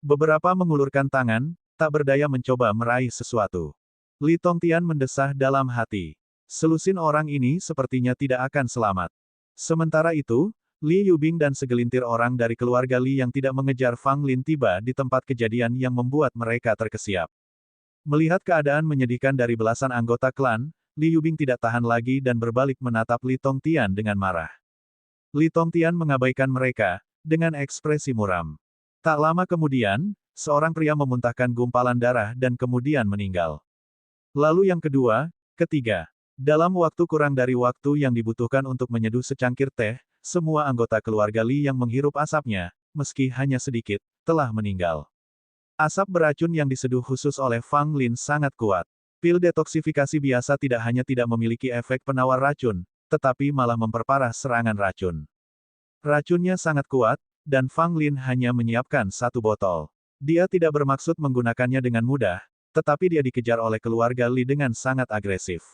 Beberapa mengulurkan tangan, tak berdaya mencoba meraih sesuatu. Li Tongtian mendesah dalam hati. Selusin orang ini sepertinya tidak akan selamat. Sementara itu, Li Yubing dan segelintir orang dari keluarga Li yang tidak mengejar Fang Lin tiba di tempat kejadian yang membuat mereka terkesiap. Melihat keadaan menyedihkan dari belasan anggota klan, Li Yubing tidak tahan lagi dan berbalik menatap Li Tongtian dengan marah. Li Tongtian mengabaikan mereka, dengan ekspresi muram. Tak lama kemudian, seorang pria memuntahkan gumpalan darah dan kemudian meninggal. Lalu yang kedua, ketiga. Dalam waktu kurang dari waktu yang dibutuhkan untuk menyeduh secangkir teh, semua anggota keluarga Li yang menghirup asapnya, meski hanya sedikit, telah meninggal. Asap beracun yang diseduh khusus oleh Fang Lin sangat kuat. Pil detoksifikasi biasa tidak hanya tidak memiliki efek penawar racun, tetapi malah memperparah serangan racun. Racunnya sangat kuat, dan Fang Lin hanya menyiapkan satu botol. Dia tidak bermaksud menggunakannya dengan mudah, tetapi dia dikejar oleh keluarga Li dengan sangat agresif.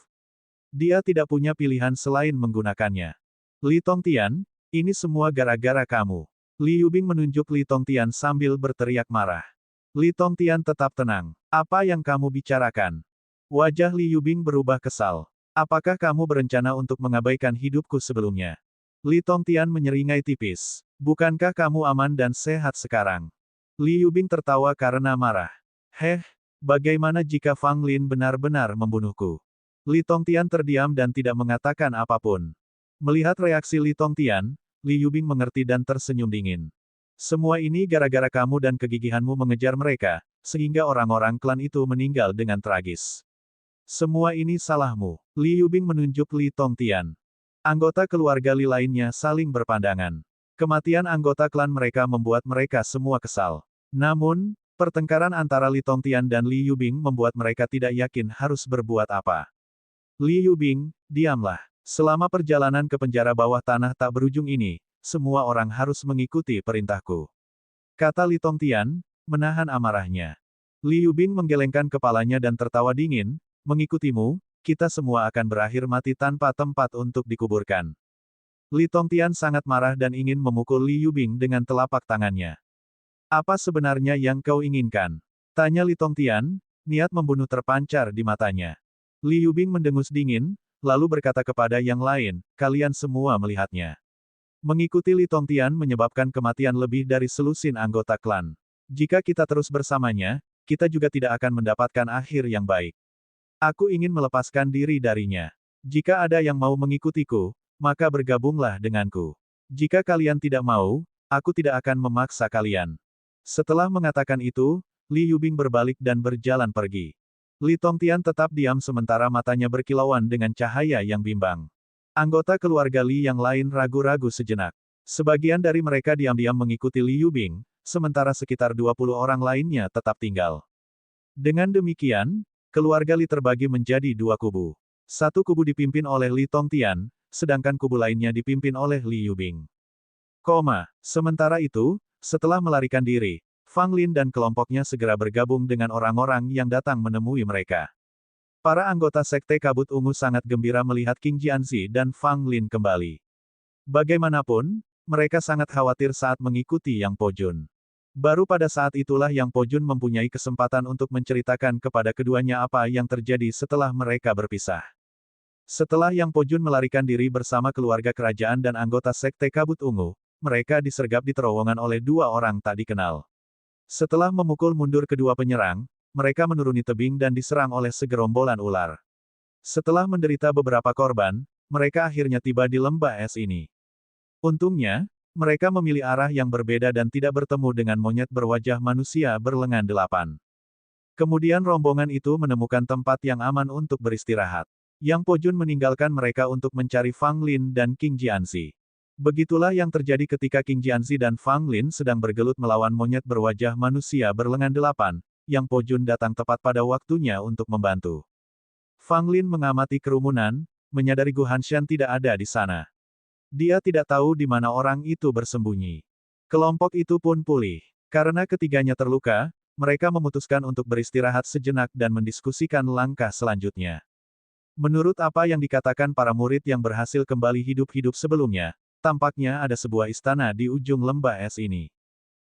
Dia tidak punya pilihan selain menggunakannya. Li Tongtian, ini semua gara-gara kamu. Li Yubing menunjuk Li Tongtian sambil berteriak marah. Li Tongtian tetap tenang. Apa yang kamu bicarakan? Wajah Li Yubing berubah kesal. Apakah kamu berencana untuk mengabaikan hidupku sebelumnya? Li Tongtian menyeringai tipis. Bukankah kamu aman dan sehat sekarang? Li Yubing tertawa karena marah. Heh, bagaimana jika Fang Lin benar-benar membunuhku? Li Tongtian terdiam dan tidak mengatakan apapun. Melihat reaksi Li Tongtian, Li Yubing mengerti dan tersenyum dingin. Semua ini gara-gara kamu dan kegigihanmu mengejar mereka, sehingga orang-orang klan itu meninggal dengan tragis. Semua ini salahmu. Li Yubing menunjuk Li Tongtian. Anggota keluarga Li lainnya saling berpandangan. Kematian anggota klan mereka membuat mereka semua kesal. Namun, pertengkaran antara Li Tongtian dan Li Yubing membuat mereka tidak yakin harus berbuat apa. Li Yubing, diamlah. Selama perjalanan ke penjara bawah tanah tak berujung ini, semua orang harus mengikuti perintahku. Kata Li Tongtian, menahan amarahnya. Li Yubing menggelengkan kepalanya dan tertawa dingin, mengikutimu, kita semua akan berakhir mati tanpa tempat untuk dikuburkan. Li Tongtian sangat marah dan ingin memukul Li Yubing dengan telapak tangannya. Apa sebenarnya yang kau inginkan? Tanya Li Tongtian, niat membunuh terpancar di matanya. Li Yubing mendengus dingin, lalu berkata kepada yang lain, kalian semua melihatnya. Mengikuti Li Tongtian menyebabkan kematian lebih dari selusin anggota klan. Jika kita terus bersamanya, kita juga tidak akan mendapatkan akhir yang baik. Aku ingin melepaskan diri darinya. Jika ada yang mau mengikutiku, maka bergabunglah denganku. Jika kalian tidak mau, aku tidak akan memaksa kalian. Setelah mengatakan itu, Li Yubing berbalik dan berjalan pergi. Li Tongtian tetap diam sementara matanya berkilauan dengan cahaya yang bimbang. Anggota keluarga Li yang lain ragu-ragu sejenak. Sebagian dari mereka diam-diam mengikuti Li Yubing, sementara sekitar 20 orang lainnya tetap tinggal. Dengan demikian, keluarga Li terbagi menjadi dua kubu. Satu kubu dipimpin oleh Li Tongtian, sedangkan kubu lainnya dipimpin oleh Li Yubing. Sementara itu, setelah melarikan diri, Fang Lin dan kelompoknya segera bergabung dengan orang-orang yang datang menemui mereka. Para anggota Sekte Kabut Ungu sangat gembira melihat Qing Jianzi dan Fang Lin kembali. Bagaimanapun, mereka sangat khawatir saat mengikuti Yang Po Jun. Baru pada saat itulah Yang Po Jun mempunyai kesempatan untuk menceritakan kepada keduanya apa yang terjadi setelah mereka berpisah. Setelah Yang Po Jun melarikan diri bersama keluarga kerajaan dan anggota Sekte Kabut Ungu, mereka disergap di terowongan oleh dua orang tak dikenal. Setelah memukul mundur kedua penyerang, mereka menuruni tebing dan diserang oleh segerombolan ular. Setelah menderita beberapa korban, mereka akhirnya tiba di lembah es ini. Untungnya, mereka memilih arah yang berbeda dan tidak bertemu dengan monyet berwajah manusia berlengan 8. Kemudian rombongan itu menemukan tempat yang aman untuk beristirahat. Yang Po Jun meninggalkan mereka untuk mencari Fang Lin dan Qing Jianzi. Begitulah yang terjadi ketika Qing Jianzi dan Fang Lin sedang bergelut melawan monyet berwajah manusia berlengan 8, Yang Po Jun datang tepat pada waktunya untuk membantu. Fang Lin mengamati kerumunan, menyadari Gu Hanshan tidak ada di sana. Dia tidak tahu di mana orang itu bersembunyi. Kelompok itu pun pulih. Karena ketiganya terluka, mereka memutuskan untuk beristirahat sejenak dan mendiskusikan langkah selanjutnya. Menurut apa yang dikatakan para murid yang berhasil kembali hidup-hidup sebelumnya, tampaknya ada sebuah istana di ujung lembah es ini.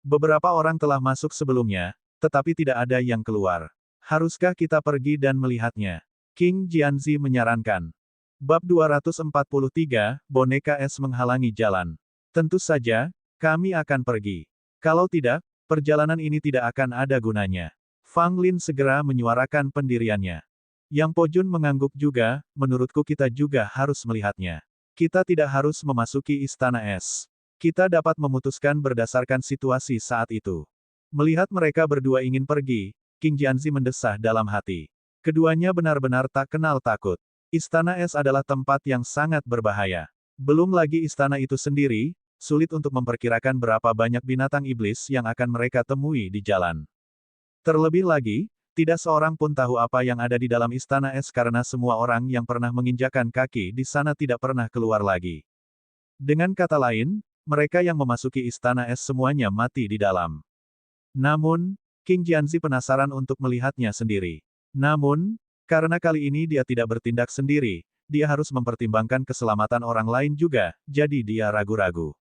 Beberapa orang telah masuk sebelumnya, tetapi tidak ada yang keluar. Haruskah kita pergi dan melihatnya? King Jianzi menyarankan. Bab 243, Boneka Es menghalangi jalan. Tentu saja, kami akan pergi. Kalau tidak, perjalanan ini tidak akan ada gunanya. Fang Lin segera menyuarakan pendiriannya. Yang Po Jun mengangguk juga, menurutku kita juga harus melihatnya. Kita tidak harus memasuki Istana Es. Kita dapat memutuskan berdasarkan situasi saat itu. Melihat mereka berdua ingin pergi, King Jianzi mendesah dalam hati. Keduanya benar-benar tak kenal takut. Istana Es adalah tempat yang sangat berbahaya. Belum lagi istana itu sendiri, sulit untuk memperkirakan berapa banyak binatang iblis yang akan mereka temui di jalan. Terlebih lagi, tidak seorang pun tahu apa yang ada di dalam Istana Es karena semua orang yang pernah menginjakan kaki di sana tidak pernah keluar lagi. Dengan kata lain, mereka yang memasuki Istana Es semuanya mati di dalam. Namun, King Jianzi penasaran untuk melihatnya sendiri. Namun, karena kali ini dia tidak bertindak sendiri, dia harus mempertimbangkan keselamatan orang lain juga, jadi dia ragu-ragu.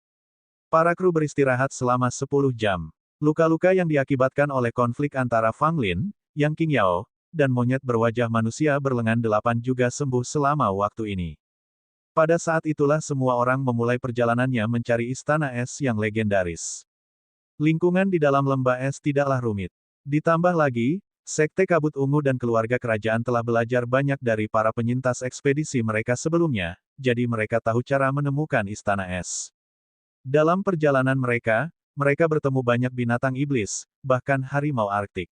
Para kru beristirahat selama 10 jam. Luka-luka yang diakibatkan oleh konflik antara Fang Lin, Yang King Yao, dan monyet berwajah manusia berlengan 8 juga sembuh selama waktu ini. Pada saat itulah semua orang memulai perjalanannya mencari Istana Es yang legendaris. Lingkungan di dalam lembah es tidaklah rumit. Ditambah lagi, Sekte Kabut Ungu dan keluarga kerajaan telah belajar banyak dari para penyintas ekspedisi mereka sebelumnya, jadi mereka tahu cara menemukan Istana Es. Dalam perjalanan mereka bertemu banyak binatang iblis, bahkan harimau Arktik.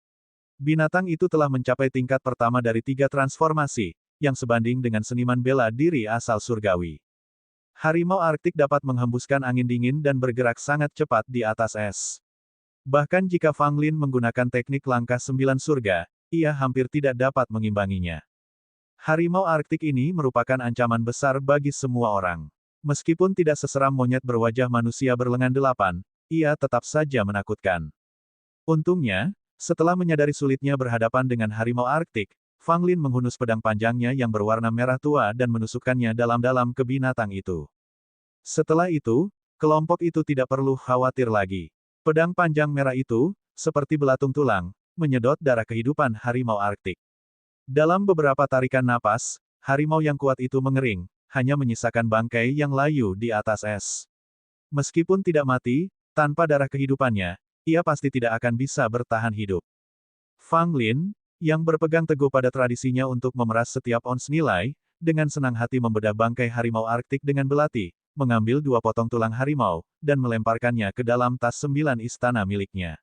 Binatang itu telah mencapai tingkat pertama dari 3 transformasi, yang sebanding dengan seniman bela diri asal surgawi. Harimau Arktik dapat menghembuskan angin dingin dan bergerak sangat cepat di atas es. Bahkan jika Fang Lin menggunakan teknik langkah 9 surga, ia hampir tidak dapat mengimbanginya. Harimau Arktik ini merupakan ancaman besar bagi semua orang. Meskipun tidak seseram monyet berwajah manusia berlengan 8, ia tetap saja menakutkan. Untungnya, setelah menyadari sulitnya berhadapan dengan harimau Arktik, Fang Lin menghunus pedang panjangnya yang berwarna merah tua dan menusukkannya dalam-dalam ke binatang itu. Setelah itu, kelompok itu tidak perlu khawatir lagi. Pedang panjang merah itu, seperti belatung tulang, menyedot darah kehidupan harimau Arktik. Dalam beberapa tarikan napas, harimau yang kuat itu mengering, hanya menyisakan bangkai yang layu di atas es. Meskipun tidak mati, tanpa darah kehidupannya, ia pasti tidak akan bisa bertahan hidup. Fang Lin, yang berpegang teguh pada tradisinya untuk memeras setiap ons nilai, dengan senang hati membedah bangkai harimau Arktik dengan belati, mengambil 2 potong tulang harimau, dan melemparkannya ke dalam tas 9 istana miliknya.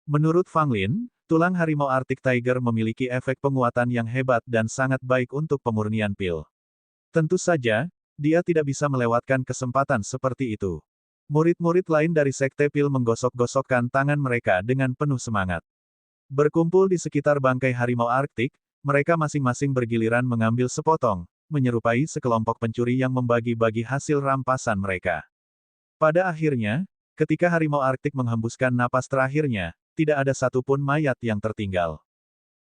Menurut Fang Lin, tulang harimau Arctic Tiger memiliki efek penguatan yang hebat dan sangat baik untuk pemurnian pil. Tentu saja, dia tidak bisa melewatkan kesempatan seperti itu. Murid-murid lain dari Sekte Pil menggosok-gosokkan tangan mereka dengan penuh semangat. Berkumpul di sekitar bangkai harimau Arktik, mereka masing-masing bergiliran mengambil sepotong, menyerupai sekelompok pencuri yang membagi-bagi hasil rampasan mereka. Pada akhirnya, ketika harimau Arktik menghembuskan napas terakhirnya, tidak ada satupun mayat yang tertinggal.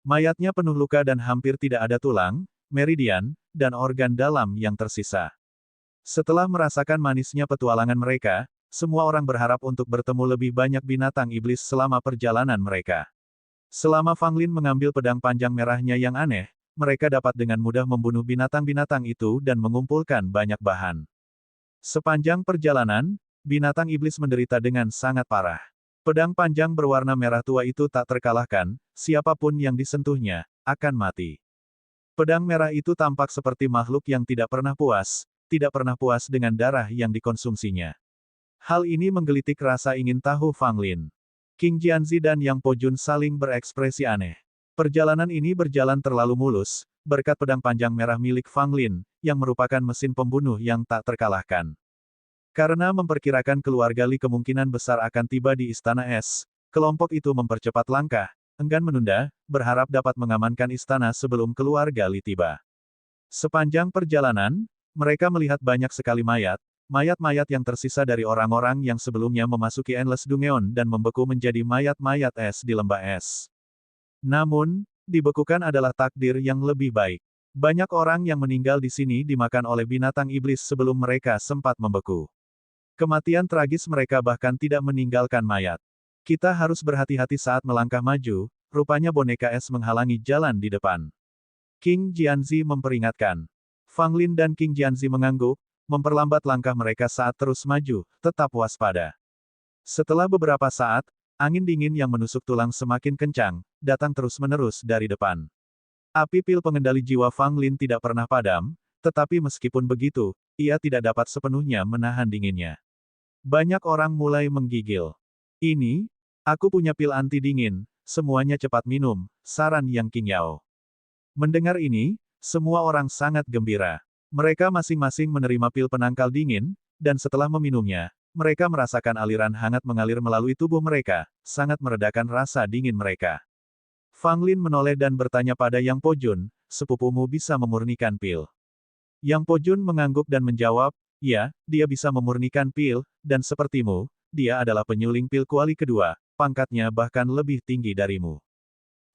Mayatnya penuh luka dan hampir tidak ada tulang, meridian, dan organ dalam yang tersisa. Setelah merasakan manisnya petualangan mereka, semua orang berharap untuk bertemu lebih banyak binatang iblis selama perjalanan mereka. Selama Fang Lin mengambil pedang panjang merahnya yang aneh, mereka dapat dengan mudah membunuh binatang-binatang itu dan mengumpulkan banyak bahan. Sepanjang perjalanan, binatang iblis menderita dengan sangat parah. Pedang panjang berwarna merah tua itu tak terkalahkan, siapapun yang disentuhnya, akan mati. Pedang merah itu tampak seperti makhluk yang tidak pernah puas dengan darah yang dikonsumsinya. Hal ini menggelitik rasa ingin tahu Fang Lin. King Jianzi dan Yang Po Jun saling berekspresi aneh. Perjalanan ini berjalan terlalu mulus, berkat pedang panjang merah milik Fang Lin, yang merupakan mesin pembunuh yang tak terkalahkan. Karena memperkirakan keluarga Li kemungkinan besar akan tiba di Istana Es, kelompok itu mempercepat langkah, enggan menunda, berharap dapat mengamankan istana sebelum keluarga Li tiba. Sepanjang perjalanan, mereka melihat banyak sekali mayat-mayat yang tersisa dari orang-orang yang sebelumnya memasuki Endless Dungeon dan membeku menjadi mayat-mayat es di lembah es. Namun, dibekukan adalah takdir yang lebih baik. Banyak orang yang meninggal di sini dimakan oleh binatang iblis sebelum mereka sempat membeku. Kematian tragis mereka bahkan tidak meninggalkan mayat. Kita harus berhati-hati saat melangkah maju, rupanya boneka es menghalangi jalan di depan. King Jianzi memperingatkan. Fang Lin dan King Jianzi mengangguk, memperlambat langkah mereka saat terus maju, tetap waspada. Setelah beberapa saat, angin dingin yang menusuk tulang semakin kencang, datang terus-menerus dari depan. Api pil pengendali jiwa Fang Lin tidak pernah padam, tetapi meskipun begitu, ia tidak dapat sepenuhnya menahan dinginnya. Banyak orang mulai menggigil. Ini, aku punya pil anti dingin, semuanya cepat minum, saran Yang King Yao. Mendengar ini, semua orang sangat gembira. Mereka masing-masing menerima pil penangkal dingin, dan setelah meminumnya, mereka merasakan aliran hangat mengalir melalui tubuh mereka, sangat meredakan rasa dingin mereka. Fang Lin menoleh dan bertanya pada Yang Po Jun, sepupumu bisa memurnikan pil. Yang Po Jun mengangguk dan menjawab, ya, dia bisa memurnikan pil, dan sepertimu, dia adalah penyuling pil kuali kedua, pangkatnya bahkan lebih tinggi darimu.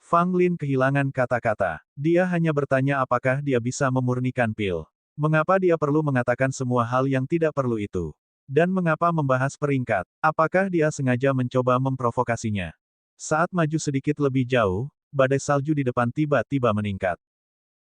Fang Lin kehilangan kata-kata. Dia hanya bertanya apakah dia bisa memurnikan pil. Mengapa dia perlu mengatakan semua hal yang tidak perlu itu? Dan mengapa membahas peringkat? Apakah dia sengaja mencoba memprovokasinya? Saat maju sedikit lebih jauh, badai salju di depan tiba-tiba meningkat.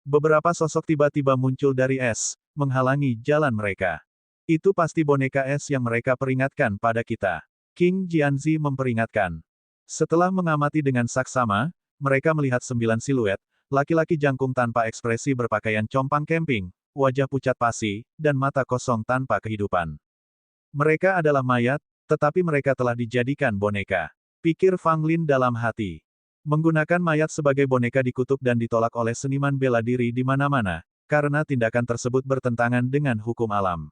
Beberapa sosok tiba-tiba muncul dari es, menghalangi jalan mereka. Itu pasti boneka es yang mereka peringatkan pada kita. King Jianzi memperingatkan. Setelah mengamati dengan saksama, mereka melihat 9 siluet, laki-laki jangkung tanpa ekspresi berpakaian compang camping, wajah pucat pasi, dan mata kosong tanpa kehidupan. Mereka adalah mayat, tetapi mereka telah dijadikan boneka. Pikir Fang Lin dalam hati. Menggunakan mayat sebagai boneka dikutuk dan ditolak oleh seniman bela diri di mana-mana, karena tindakan tersebut bertentangan dengan hukum alam.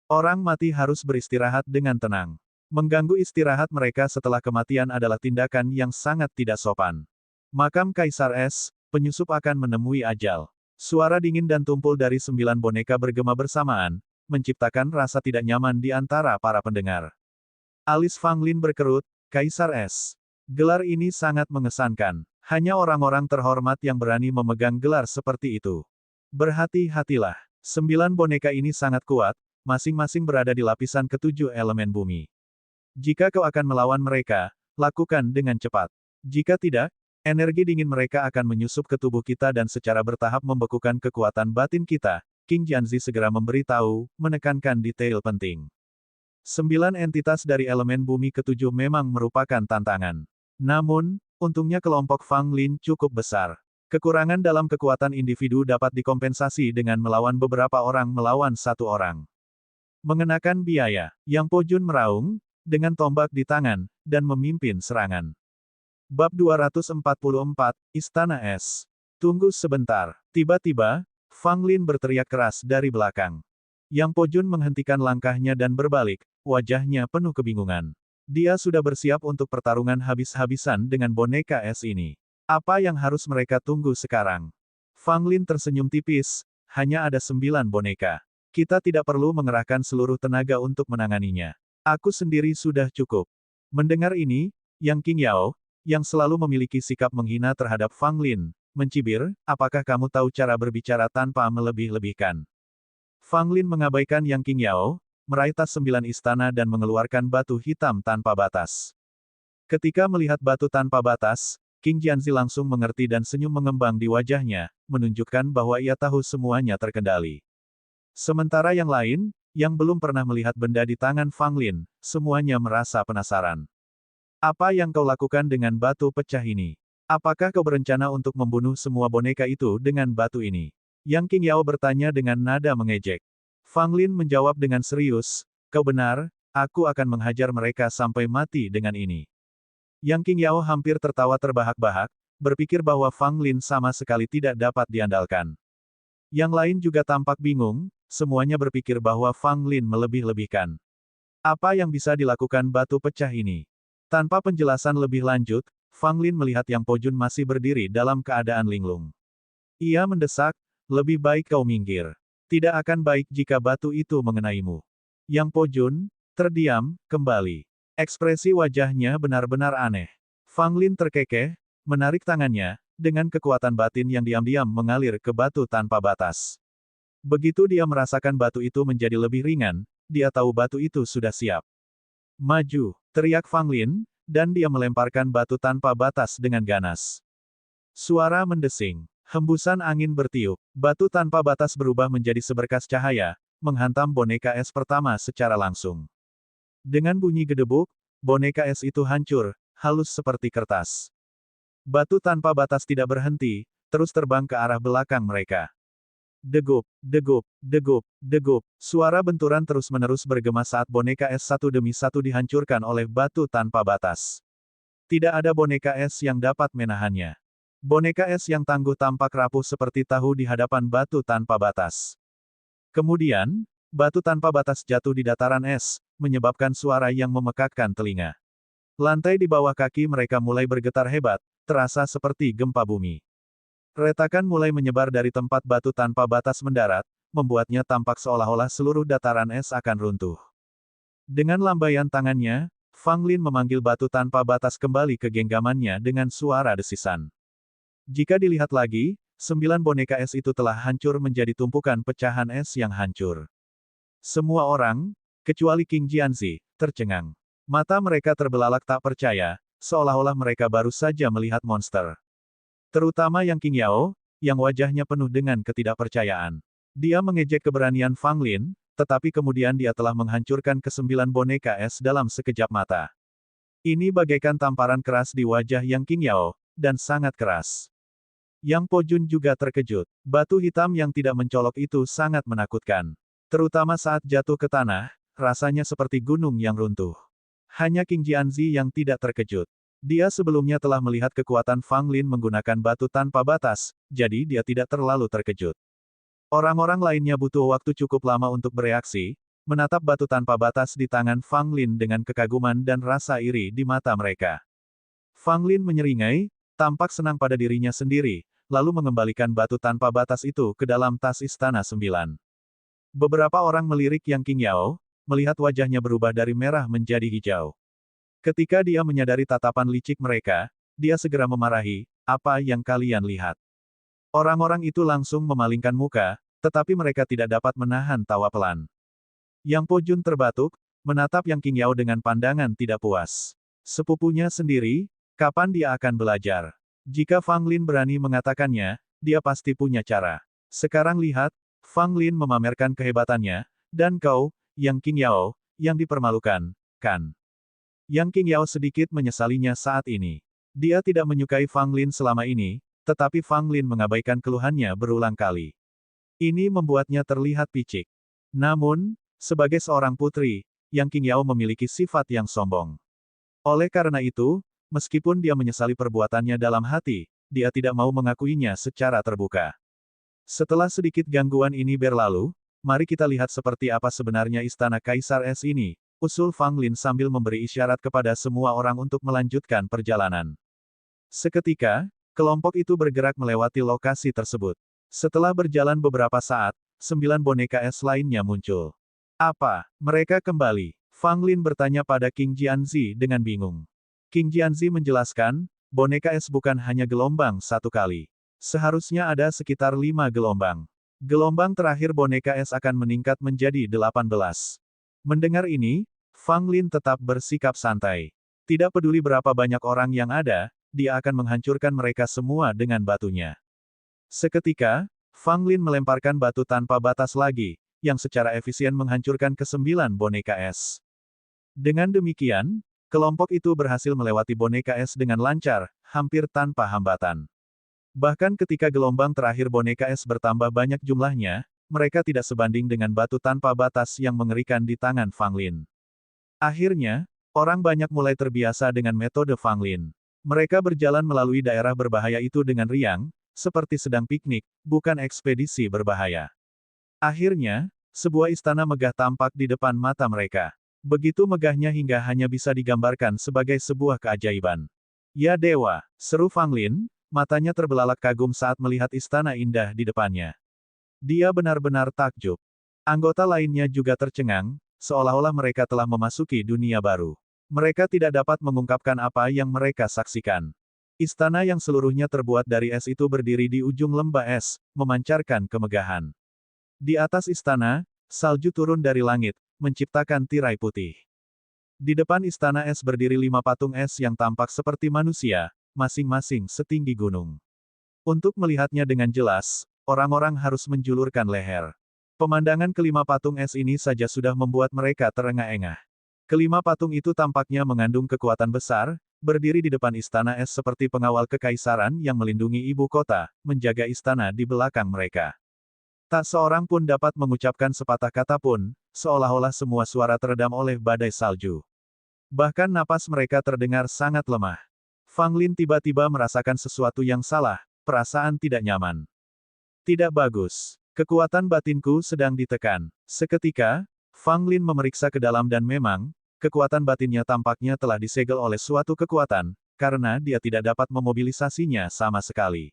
Orang mati harus beristirahat dengan tenang. Mengganggu istirahat mereka setelah kematian adalah tindakan yang sangat tidak sopan. Makam Kaisar Es, penyusup akan menemui ajal. Suara dingin dan tumpul dari 9 boneka bergema bersamaan, menciptakan rasa tidak nyaman di antara para pendengar. Alis Fang Lin berkerut, Kaisar Es. Gelar ini sangat mengesankan. Hanya orang-orang terhormat yang berani memegang gelar seperti itu. Berhati-hatilah. 9 boneka ini sangat kuat, masing-masing berada di lapisan ketujuh elemen bumi. Jika kau akan melawan mereka, lakukan dengan cepat. Jika tidak, energi dingin mereka akan menyusup ke tubuh kita dan secara bertahap membekukan kekuatan batin kita. King Jianzi segera memberitahu, menekankan detail penting. 9 entitas dari elemen bumi ketujuh memang merupakan tantangan. Namun, untungnya kelompok Fang Lin cukup besar. Kekurangan dalam kekuatan individu dapat dikompensasi dengan melawan beberapa orang melawan satu orang. Mengenakan biaya, Yang Po Jun meraung, dengan tombak di tangan, dan memimpin serangan. Bab 244, Istana Es. Tunggu sebentar. Tiba-tiba, Fang Lin berteriak keras dari belakang. Yang Po Jun menghentikan langkahnya dan berbalik, wajahnya penuh kebingungan. Dia sudah bersiap untuk pertarungan habis-habisan dengan boneka es ini. Apa yang harus mereka tunggu sekarang? Fang Lin tersenyum tipis, hanya ada 9 boneka. Kita tidak perlu mengerahkan seluruh tenaga untuk menanganinya. Aku sendiri sudah cukup. Mendengar ini, Yang King Yao, yang selalu memiliki sikap menghina terhadap Fang Lin, mencibir, apakah kamu tahu cara berbicara tanpa melebih-lebihkan? Fang Lin mengabaikan Yang King Yao, meraih tas 9 istana dan mengeluarkan batu hitam tanpa batas. Ketika melihat batu tanpa batas, King Jianzi langsung mengerti dan senyum mengembang di wajahnya, menunjukkan bahwa ia tahu semuanya terkendali. Sementara yang lain, yang belum pernah melihat benda di tangan Fang Lin, semuanya merasa penasaran. Apa yang kau lakukan dengan batu pecah ini? Apakah kau berencana untuk membunuh semua boneka itu dengan batu ini? Yang King Yao bertanya dengan nada mengejek. Fang Lin menjawab dengan serius, kau benar, aku akan menghajar mereka sampai mati dengan ini. Yang King Yao hampir tertawa terbahak-bahak, berpikir bahwa Fang Lin sama sekali tidak dapat diandalkan. Yang lain juga tampak bingung, semuanya berpikir bahwa Fang Lin melebih-lebihkan. Apa yang bisa dilakukan batu pecah ini? Tanpa penjelasan lebih lanjut, Fang Lin melihat Yang Po Jun masih berdiri dalam keadaan linglung. Ia mendesak, lebih baik kau minggir. Tidak akan baik jika batu itu mengenaimu. Yang Po Jun, terdiam, kembali. Ekspresi wajahnya benar-benar aneh. Fang Lin terkekeh, menarik tangannya, dengan kekuatan batin yang diam-diam mengalir ke batu tanpa batas. Begitu dia merasakan batu itu menjadi lebih ringan, dia tahu batu itu sudah siap. Maju, teriak Fang Lin, dan dia melemparkan batu tanpa batas dengan ganas. Suara mendesing. Hembusan angin bertiup. Batu tanpa batas berubah menjadi seberkas cahaya, menghantam boneka es pertama secara langsung. Dengan bunyi gedebuk, boneka es itu hancur, halus seperti kertas. Batu tanpa batas tidak berhenti, terus terbang ke arah belakang mereka. Degup, degup, degup, degup. Suara benturan terus-menerus bergema saat boneka es satu demi satu dihancurkan oleh batu tanpa batas. Tidak ada boneka es yang dapat menahannya. Boneka es yang tangguh tampak rapuh seperti tahu di hadapan batu tanpa batas. Kemudian, batu tanpa batas jatuh di dataran es, menyebabkan suara yang memekakkan telinga. Lantai di bawah kaki mereka mulai bergetar hebat, terasa seperti gempa bumi. Retakan mulai menyebar dari tempat batu tanpa batas mendarat, membuatnya tampak seolah-olah seluruh dataran es akan runtuh. Dengan lambaian tangannya, Fang Lin memanggil batu tanpa batas kembali ke genggamannya dengan suara desisan. Jika dilihat lagi, 9 boneka es itu telah hancur menjadi tumpukan pecahan es yang hancur. Semua orang, kecuali King Jianzi, tercengang. Mata mereka terbelalak tak percaya, seolah-olah mereka baru saja melihat monster. Terutama yang King Yao, yang wajahnya penuh dengan ketidakpercayaan. Dia mengejek keberanian Fang Lin, tetapi kemudian dia telah menghancurkan ke-9 boneka es dalam sekejap mata. Ini bagaikan tamparan keras di wajah yang King Yao, dan sangat keras. Yang Po Jun juga terkejut. Batu hitam yang tidak mencolok itu sangat menakutkan. Terutama saat jatuh ke tanah, rasanya seperti gunung yang runtuh. Hanya King Jianzi yang tidak terkejut. Dia sebelumnya telah melihat kekuatan Fang Lin menggunakan batu tanpa batas, jadi dia tidak terlalu terkejut. Orang-orang lainnya butuh waktu cukup lama untuk bereaksi, menatap batu tanpa batas di tangan Fang Lin dengan kekaguman dan rasa iri di mata mereka. Fang Lin menyeringai, tampak senang pada dirinya sendiri, lalu mengembalikan batu tanpa batas itu ke dalam tas Istana 9. Beberapa orang melirik Yang King Yao, melihat wajahnya berubah dari merah menjadi hijau. Ketika dia menyadari tatapan licik mereka, dia segera memarahi, "Apa yang kalian lihat?" Orang-orang itu langsung memalingkan muka, tetapi mereka tidak dapat menahan tawa pelan. Yang Po Jun terbatuk, menatap Yang King Yao dengan pandangan tidak puas. Sepupunya sendiri, kapan dia akan belajar? Jika Fang Lin berani mengatakannya, dia pasti punya cara. Sekarang lihat, Fang Lin memamerkan kehebatannya, dan kau, Yang King Yao, yang dipermalukan, kan? Yang King Yao sedikit menyesalinya saat ini. Dia tidak menyukai Fang Lin selama ini, tetapi Fang Lin mengabaikan keluhannya berulang kali. Ini membuatnya terlihat picik. Namun, sebagai seorang putri, Yang King Yao memiliki sifat yang sombong. Oleh karena itu, meskipun dia menyesali perbuatannya dalam hati, dia tidak mau mengakuinya secara terbuka. Setelah sedikit gangguan ini berlalu, mari kita lihat seperti apa sebenarnya Istana Kaisar Es ini, usul Fang Lin sambil memberi isyarat kepada semua orang untuk melanjutkan perjalanan. Seketika, kelompok itu bergerak melewati lokasi tersebut. Setelah berjalan beberapa saat, 9 boneka es lainnya muncul. Apa? Mereka kembali? Fang Lin bertanya pada King Jianzi dengan bingung. King Jianzi menjelaskan, boneka es bukan hanya gelombang satu kali. Seharusnya ada sekitar 5 gelombang. Gelombang terakhir boneka es akan meningkat menjadi 18. Mendengar ini, Fang Lin tetap bersikap santai. Tidak peduli berapa banyak orang yang ada, dia akan menghancurkan mereka semua dengan batunya. Seketika, Fang Lin melemparkan batu tanpa batas lagi, yang secara efisien menghancurkan ke-9 boneka es. Dengan demikian, kelompok itu berhasil melewati boneka es dengan lancar, hampir tanpa hambatan. Bahkan ketika gelombang terakhir boneka es bertambah banyak jumlahnya, mereka tidak sebanding dengan batu tanpa batas yang mengerikan di tangan Fang Lin. Akhirnya, orang banyak mulai terbiasa dengan metode Fang Lin. Mereka berjalan melalui daerah berbahaya itu dengan riang, seperti sedang piknik, bukan ekspedisi berbahaya. Akhirnya, sebuah istana megah tampak di depan mata mereka. Begitu megahnya hingga hanya bisa digambarkan sebagai sebuah keajaiban. "Ya dewa," seru Fang Lin, matanya terbelalak kagum saat melihat istana indah di depannya. Dia benar-benar takjub. Anggota lainnya juga tercengang, seolah-olah mereka telah memasuki dunia baru. Mereka tidak dapat mengungkapkan apa yang mereka saksikan. Istana yang seluruhnya terbuat dari es itu berdiri di ujung lembah es, memancarkan kemegahan. Di atas istana, salju turun dari langit, menciptakan tirai putih. Di depan istana es berdiri 5 patung es yang tampak seperti manusia, masing-masing setinggi gunung. Untuk melihatnya dengan jelas, orang-orang harus menjulurkan leher. Pemandangan kelima patung es ini saja sudah membuat mereka terengah-engah. Kelima patung itu tampaknya mengandung kekuatan besar, berdiri di depan istana es seperti pengawal kekaisaran yang melindungi ibu kota, menjaga istana di belakang mereka. Tak seorang pun dapat mengucapkan sepatah kata pun, seolah-olah semua suara teredam oleh badai salju. Bahkan napas mereka terdengar sangat lemah. Fang Lin tiba-tiba merasakan sesuatu yang salah, perasaan tidak nyaman. Tidak bagus. Kekuatan batinku sedang ditekan. Seketika, Fang Lin memeriksa ke dalam dan memang, kekuatan batinnya tampaknya telah disegel oleh suatu kekuatan, karena dia tidak dapat memobilisasinya sama sekali.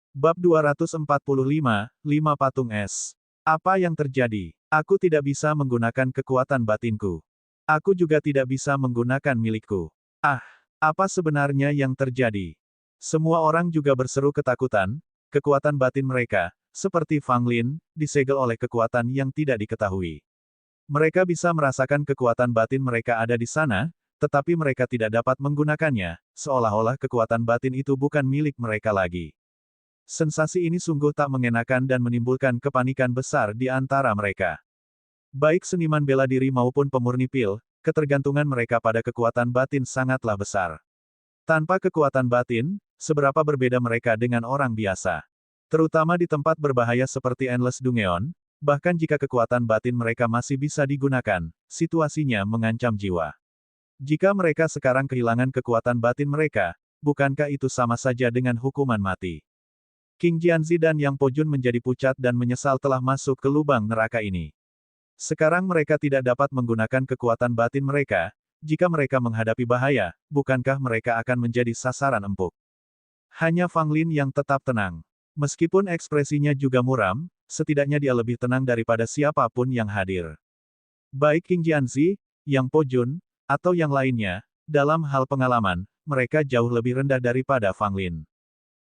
Bab 245, 5 patung es. Apa yang terjadi? Aku tidak bisa menggunakan kekuatan batinku. Aku juga tidak bisa menggunakan milikku. Ah, apa sebenarnya yang terjadi? Semua orang juga berseru ketakutan, kekuatan batin mereka, seperti Fang Lin, disegel oleh kekuatan yang tidak diketahui. Mereka bisa merasakan kekuatan batin mereka ada di sana, tetapi mereka tidak dapat menggunakannya, seolah-olah kekuatan batin itu bukan milik mereka lagi. Sensasi ini sungguh tak mengenakan dan menimbulkan kepanikan besar di antara mereka. Baik seniman bela diri maupun pemurni pil, ketergantungan mereka pada kekuatan batin sangatlah besar. Tanpa kekuatan batin, seberapa berbeda mereka dengan orang biasa. Terutama di tempat berbahaya seperti Endless Dungeon, bahkan jika kekuatan batin mereka masih bisa digunakan, situasinya mengancam jiwa. Jika mereka sekarang kehilangan kekuatan batin mereka, bukankah itu sama saja dengan hukuman mati? King Jianzi dan Yang Po Jun menjadi pucat dan menyesal telah masuk ke lubang neraka ini. Sekarang mereka tidak dapat menggunakan kekuatan batin mereka, jika mereka menghadapi bahaya, bukankah mereka akan menjadi sasaran empuk? Hanya Fang Lin yang tetap tenang. Meskipun ekspresinya juga muram, setidaknya dia lebih tenang daripada siapapun yang hadir. Baik King Jianzi, Yang Po Jun, atau yang lainnya, dalam hal pengalaman, mereka jauh lebih rendah daripada Fang Lin.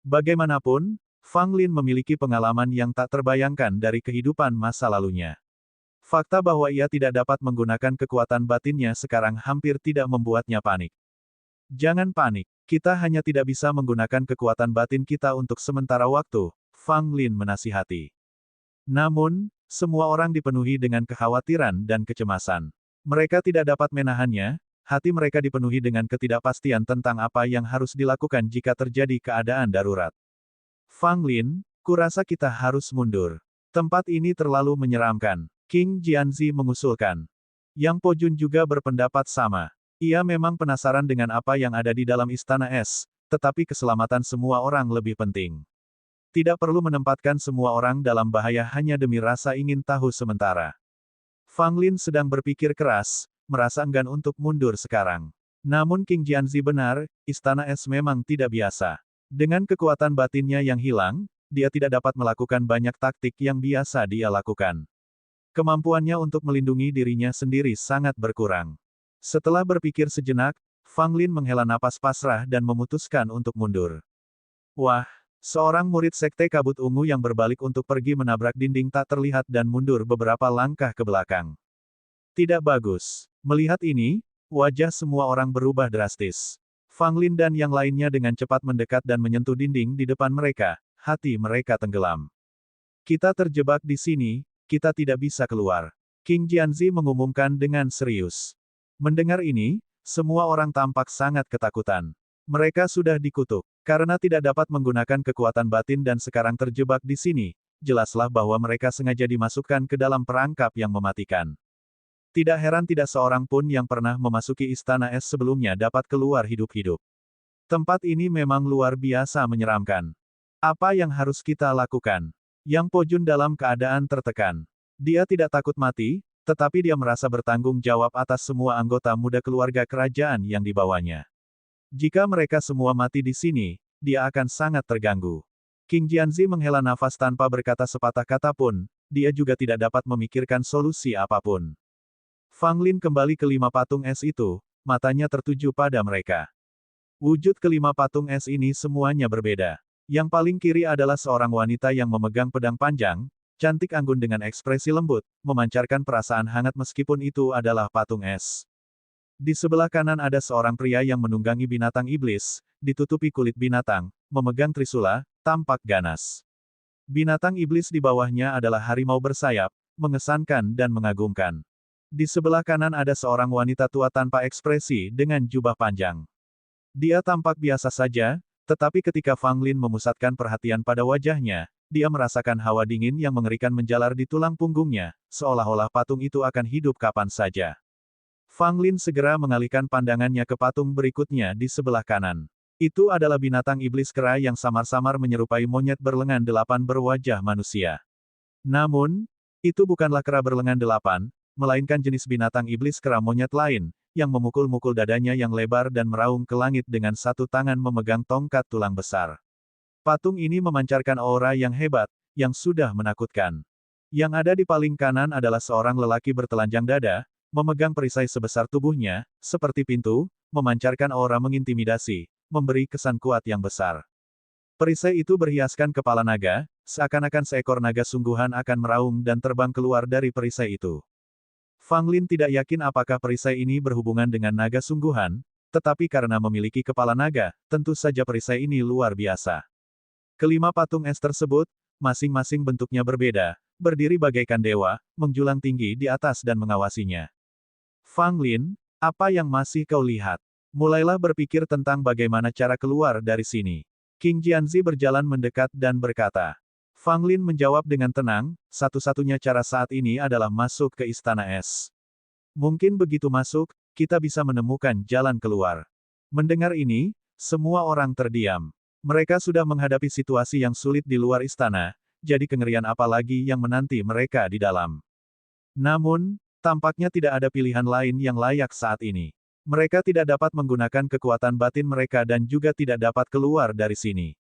Bagaimanapun, Fang Lin memiliki pengalaman yang tak terbayangkan dari kehidupan masa lalunya. Fakta bahwa ia tidak dapat menggunakan kekuatan batinnya sekarang hampir tidak membuatnya panik. Jangan panik, kita hanya tidak bisa menggunakan kekuatan batin kita untuk sementara waktu, Fang Lin menasihati. Namun, semua orang dipenuhi dengan kekhawatiran dan kecemasan. Mereka tidak dapat menahannya, hati mereka dipenuhi dengan ketidakpastian tentang apa yang harus dilakukan jika terjadi keadaan darurat. Fang Lin, kurasa kita harus mundur. Tempat ini terlalu menyeramkan. King Jianzi mengusulkan. Yang Po Jun juga berpendapat sama. Ia memang penasaran dengan apa yang ada di dalam istana es, tetapi keselamatan semua orang lebih penting. Tidak perlu menempatkan semua orang dalam bahaya hanya demi rasa ingin tahu sementara. Fang Lin sedang berpikir keras, merasa enggan untuk mundur sekarang. Namun King Jianzi benar, istana es memang tidak biasa. Dengan kekuatan batinnya yang hilang, dia tidak dapat melakukan banyak taktik yang biasa dia lakukan. Kemampuannya untuk melindungi dirinya sendiri sangat berkurang. Setelah berpikir sejenak, Fang Lin menghela napas pasrah dan memutuskan untuk mundur. Wah, seorang murid sekte kabut ungu yang berbalik untuk pergi menabrak dinding tak terlihat dan mundur beberapa langkah ke belakang. Tidak bagus. Melihat ini, wajah semua orang berubah drastis. Fang Lin dan yang lainnya dengan cepat mendekat dan menyentuh dinding di depan mereka, hati mereka tenggelam. Kita terjebak di sini, kita tidak bisa keluar. King Jianzi mengumumkan dengan serius. Mendengar ini, semua orang tampak sangat ketakutan. Mereka sudah dikutuk. Karena tidak dapat menggunakan kekuatan batin dan sekarang terjebak di sini, jelaslah bahwa mereka sengaja dimasukkan ke dalam perangkap yang mematikan. Tidak heran tidak seorang pun yang pernah memasuki istana es sebelumnya dapat keluar hidup-hidup. Tempat ini memang luar biasa menyeramkan. Apa yang harus kita lakukan? Yang Po Jun dalam keadaan tertekan. Dia tidak takut mati, tetapi dia merasa bertanggung jawab atas semua anggota muda keluarga kerajaan yang dibawanya. Jika mereka semua mati di sini, dia akan sangat terganggu. King Jianzi menghela nafas tanpa berkata sepatah kata pun, dia juga tidak dapat memikirkan solusi apapun. Fang Lin kembali ke 5 patung es itu, matanya tertuju pada mereka. Wujud kelima patung es ini semuanya berbeda. Yang paling kiri adalah seorang wanita yang memegang pedang panjang, cantik anggun dengan ekspresi lembut, memancarkan perasaan hangat meskipun itu adalah patung es. Di sebelah kanan ada seorang pria yang menunggangi binatang iblis, ditutupi kulit binatang, memegang trisula, tampak ganas. Binatang iblis di bawahnya adalah harimau bersayap, mengesankan dan mengagumkan. Di sebelah kanan ada seorang wanita tua tanpa ekspresi dengan jubah panjang. Dia tampak biasa saja, tetapi ketika Fang Lin memusatkan perhatian pada wajahnya, dia merasakan hawa dingin yang mengerikan menjalar di tulang punggungnya, seolah-olah patung itu akan hidup kapan saja. Fang Lin segera mengalihkan pandangannya ke patung berikutnya di sebelah kanan. Itu adalah binatang iblis kera yang samar-samar menyerupai monyet berlengan 8 berwajah manusia. Namun, itu bukanlah kera berlengan 8, melainkan jenis binatang iblis kera monyet lain, yang memukul-mukul dadanya yang lebar dan meraung ke langit dengan satu tangan memegang tongkat tulang besar. Patung ini memancarkan aura yang hebat, yang sudah menakutkan. Yang ada di paling kanan adalah seorang lelaki bertelanjang dada, memegang perisai sebesar tubuhnya, seperti pintu, memancarkan aura mengintimidasi, memberi kesan kuat yang besar. Perisai itu berhiaskan kepala naga, seakan-akan seekor naga sungguhan akan meraung dan terbang keluar dari perisai itu. Fang Lin tidak yakin apakah perisai ini berhubungan dengan naga sungguhan, tetapi karena memiliki kepala naga, tentu saja perisai ini luar biasa. Kelima patung es tersebut, masing-masing bentuknya berbeda, berdiri bagaikan dewa, menjulang tinggi di atas dan mengawasinya. Fang Lin, apa yang masih kau lihat? Mulailah berpikir tentang bagaimana cara keluar dari sini. King Jianzi berjalan mendekat dan berkata. Fang Lin menjawab dengan tenang, satu-satunya cara saat ini adalah masuk ke Istana Es. Mungkin begitu masuk, kita bisa menemukan jalan keluar. Mendengar ini, semua orang terdiam. Mereka sudah menghadapi situasi yang sulit di luar istana, jadi kengerian apa lagi yang menanti mereka di dalam. Namun, tampaknya tidak ada pilihan lain yang layak saat ini. Mereka tidak dapat menggunakan kekuatan batin mereka dan juga tidak dapat keluar dari sini.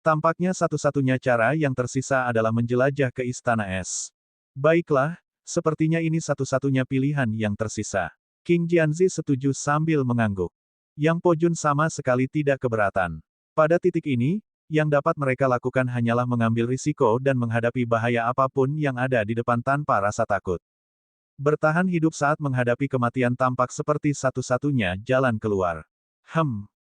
Tampaknya satu-satunya cara yang tersisa adalah menjelajah ke Istana Es. Baiklah, sepertinya ini satu-satunya pilihan yang tersisa. King Jianzi setuju sambil mengangguk. Yang Po Jun sama sekali tidak keberatan. Pada titik ini, yang dapat mereka lakukan hanyalah mengambil risiko dan menghadapi bahaya apapun yang ada di depan tanpa rasa takut. Bertahan hidup saat menghadapi kematian tampak seperti satu-satunya jalan keluar.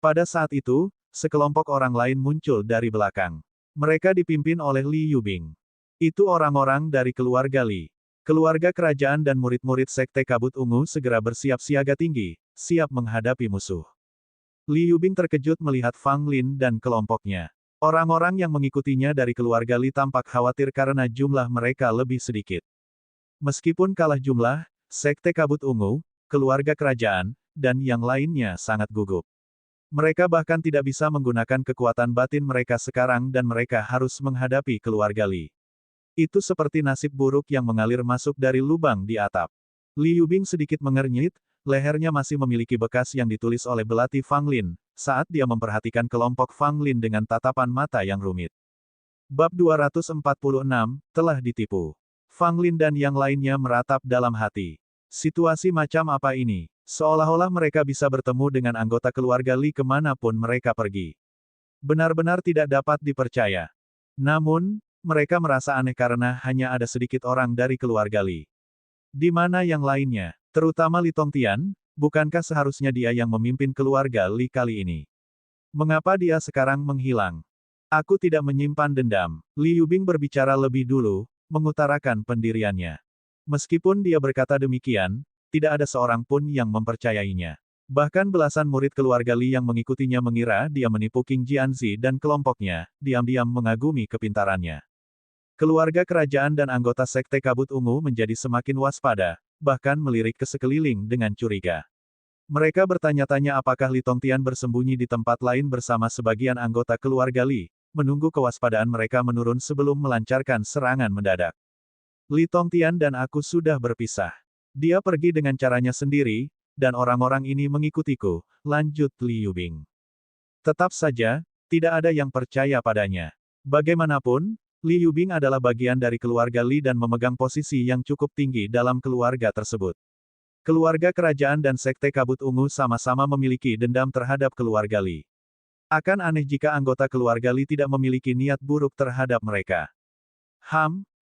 Pada saat itu, sekelompok orang lain muncul dari belakang. Mereka dipimpin oleh Li Yubing. Itu orang-orang dari keluarga Li. Keluarga kerajaan dan murid-murid Sekte Kabut Ungu segera bersiap siaga tinggi, siap menghadapi musuh. Li Yubing terkejut melihat Fang Lin dan kelompoknya. Orang-orang yang mengikutinya dari keluarga Li tampak khawatir karena jumlah mereka lebih sedikit. Meskipun kalah jumlah, Sekte Kabut Ungu, keluarga kerajaan, dan yang lainnya sangat gugup. Mereka bahkan tidak bisa menggunakan kekuatan batin mereka sekarang dan mereka harus menghadapi keluarga Li. Itu seperti nasib buruk yang mengalir masuk dari lubang di atap. Li Yubing sedikit mengernyit, lehernya masih memiliki bekas yang ditulis oleh belati Fang Lin, saat dia memperhatikan kelompok Fang Lin dengan tatapan mata yang rumit. Bab 246, telah ditipu. Fang Lin dan yang lainnya meratap dalam hati. Situasi macam apa ini? Seolah-olah mereka bisa bertemu dengan anggota keluarga Li kemanapun mereka pergi. Benar-benar tidak dapat dipercaya. Namun, mereka merasa aneh karena hanya ada sedikit orang dari keluarga Li. Di mana yang lainnya? Terutama Li Tongtian, bukankah seharusnya dia yang memimpin keluarga Li kali ini? Mengapa dia sekarang menghilang? Aku tidak menyimpan dendam. Li Yubing berbicara lebih dulu, mengutarakan pendiriannya. Meskipun dia berkata demikian, tidak ada seorang pun yang mempercayainya. Bahkan belasan murid keluarga Li yang mengikutinya mengira dia menipu King Jianzi dan kelompoknya, diam-diam mengagumi kepintarannya. Keluarga kerajaan dan anggota Sekte Kabut Ungu menjadi semakin waspada, bahkan melirik ke sekeliling dengan curiga. Mereka bertanya-tanya apakah Li Tongtian bersembunyi di tempat lain bersama sebagian anggota keluarga Li, menunggu kewaspadaan mereka menurun sebelum melancarkan serangan mendadak. Li Tongtian dan aku sudah berpisah. Dia pergi dengan caranya sendiri, dan orang-orang ini mengikutiku, lanjut Li Yubing. Tetap saja, tidak ada yang percaya padanya. Bagaimanapun, Li Yubing adalah bagian dari keluarga Li dan memegang posisi yang cukup tinggi dalam keluarga tersebut. Keluarga kerajaan dan Sekte Kabut Ungu sama-sama memiliki dendam terhadap keluarga Li. Akan aneh jika anggota keluarga Li tidak memiliki niat buruk terhadap mereka.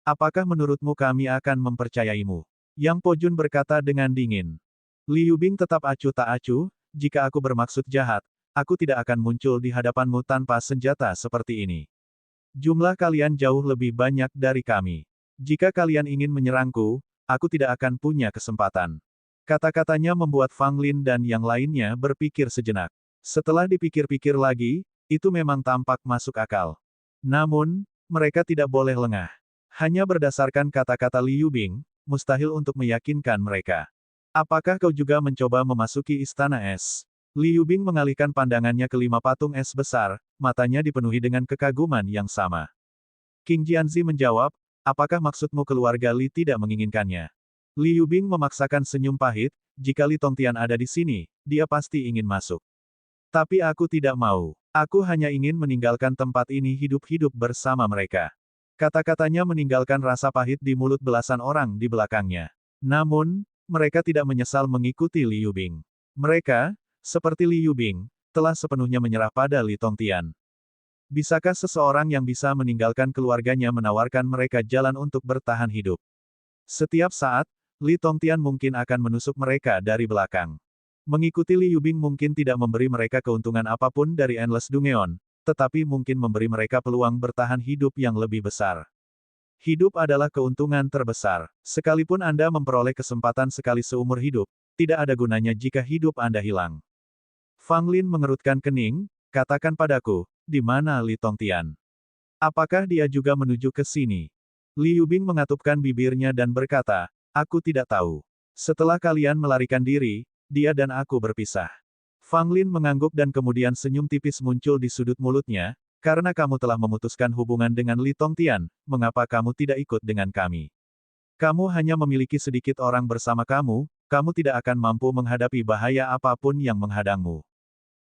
Apakah menurutmu kami akan mempercayaimu? Yang Po Jun berkata dengan dingin. Liu Bing tetap acuh tak acuh, jika aku bermaksud jahat, aku tidak akan muncul di hadapanmu tanpa senjata seperti ini. Jumlah kalian jauh lebih banyak dari kami. Jika kalian ingin menyerangku, aku tidak akan punya kesempatan. Kata-katanya membuat Fang Lin dan yang lainnya berpikir sejenak. Setelah dipikir-pikir lagi, itu memang tampak masuk akal. Namun, mereka tidak boleh lengah. Hanya berdasarkan kata-kata Liu Bing, mustahil untuk meyakinkan mereka. Apakah kau juga mencoba memasuki istana es? Liu Bing mengalihkan pandangannya ke 5 patung es besar, matanya dipenuhi dengan kekaguman yang sama. King Jianzi menjawab, apakah maksudmu keluarga Li tidak menginginkannya? Liu Bing memaksakan senyum pahit, jika Li Tongtian ada di sini, dia pasti ingin masuk. Tapi aku tidak mau. Aku hanya ingin meninggalkan tempat ini hidup-hidup bersama mereka. Kata-katanya meninggalkan rasa pahit di mulut belasan orang di belakangnya. Namun, mereka tidak menyesal mengikuti Liu Bing. Mereka, seperti Liu Bing, telah sepenuhnya menyerah pada Li Tongtian. Bisakah seseorang yang bisa meninggalkan keluarganya menawarkan mereka jalan untuk bertahan hidup? Setiap saat, Li Tongtian mungkin akan menusuk mereka dari belakang. Mengikuti Liu Bing mungkin tidak memberi mereka keuntungan apapun dari Endless Dungeon, tetapi mungkin memberi mereka peluang bertahan hidup yang lebih besar. Hidup adalah keuntungan terbesar. Sekalipun Anda memperoleh kesempatan sekali seumur hidup, tidak ada gunanya jika hidup Anda hilang. Fang Lin mengerutkan kening, katakan padaku, di mana Li Tongtian? Apakah dia juga menuju ke sini? Liu Bing mengatupkan bibirnya dan berkata, aku tidak tahu. Setelah kalian melarikan diri, dia dan aku berpisah. Fang Lin mengangguk dan kemudian senyum tipis muncul di sudut mulutnya, karena kamu telah memutuskan hubungan dengan Li Tongtian, mengapa kamu tidak ikut dengan kami? Kamu hanya memiliki sedikit orang bersama kamu, kamu tidak akan mampu menghadapi bahaya apapun yang menghadangmu.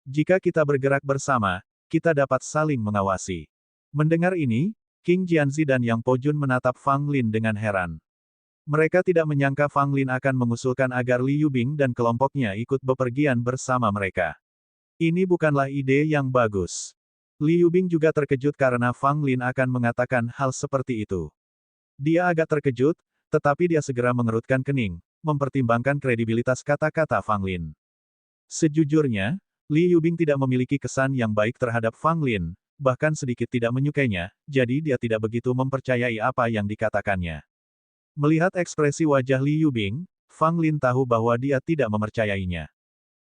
Jika kita bergerak bersama, kita dapat saling mengawasi. Mendengar ini, King Jianzi dan Yang Po Jun menatap Fang Lin dengan heran. Mereka tidak menyangka Fang Lin akan mengusulkan agar Liu Bing dan kelompoknya ikut bepergian bersama mereka. Ini bukanlah ide yang bagus. Liu Bing juga terkejut karena Fang Lin akan mengatakan hal seperti itu. Dia agak terkejut, tetapi dia segera mengerutkan kening, mempertimbangkan kredibilitas kata-kata Fang Lin. Sejujurnya, Liu Bing tidak memiliki kesan yang baik terhadap Fang Lin, bahkan sedikit tidak menyukainya, jadi dia tidak begitu mempercayai apa yang dikatakannya. Melihat ekspresi wajah Liu Bing, Fang Lin tahu bahwa dia tidak mempercayainya.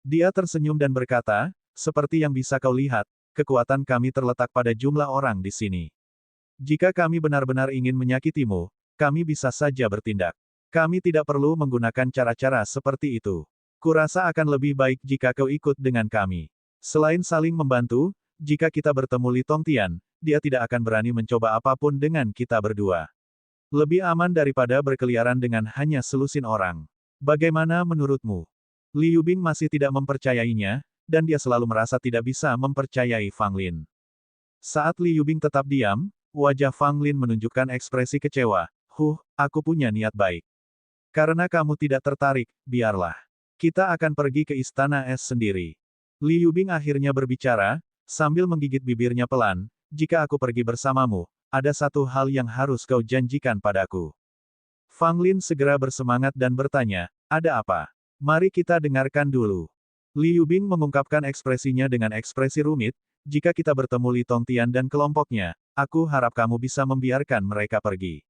Dia tersenyum dan berkata, seperti yang bisa kau lihat, kekuatan kami terletak pada jumlah orang di sini. Jika kami benar-benar ingin menyakitimu, kami bisa saja bertindak. Kami tidak perlu menggunakan cara-cara seperti itu. Kurasa akan lebih baik jika kau ikut dengan kami. Selain saling membantu, jika kita bertemu Li Tongtian, dia tidak akan berani mencoba apapun dengan kita berdua. Lebih aman daripada berkeliaran dengan hanya selusin orang. Bagaimana menurutmu? Liu Bing masih tidak mempercayainya, dan dia selalu merasa tidak bisa mempercayai Fang Lin. Saat Liu Bing tetap diam, wajah Fang Lin menunjukkan ekspresi kecewa. Aku punya niat baik. Karena kamu tidak tertarik, biarlah. Kita akan pergi ke istana es sendiri. Liu Bing akhirnya berbicara, sambil menggigit bibirnya pelan, jika aku pergi bersamamu, ada satu hal yang harus kau janjikan padaku. Fang Lin segera bersemangat dan bertanya, ada apa? Mari kita dengarkan dulu. Liu Bing mengungkapkan ekspresinya dengan ekspresi rumit, jika kita bertemu Li Tongtian dan kelompoknya, aku harap kamu bisa membiarkan mereka pergi.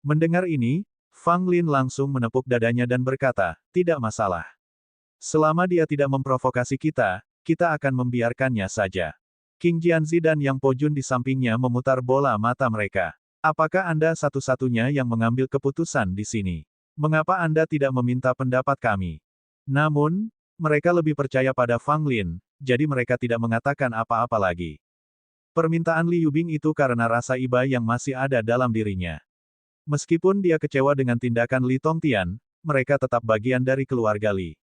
Mendengar ini, Fang Lin langsung menepuk dadanya dan berkata, tidak masalah. Selama dia tidak memprovokasi kita, kita akan membiarkannya saja. King Jianzi dan Yang Po Jun di sampingnya memutar bola mata mereka. Apakah Anda satu-satunya yang mengambil keputusan di sini? Mengapa Anda tidak meminta pendapat kami? Namun, mereka lebih percaya pada Fang Lin, jadi mereka tidak mengatakan apa-apa lagi. Permintaan Liu Bing itu karena rasa iba yang masih ada dalam dirinya. Meskipun dia kecewa dengan tindakan Li Tongtian, mereka tetap bagian dari keluarga Li.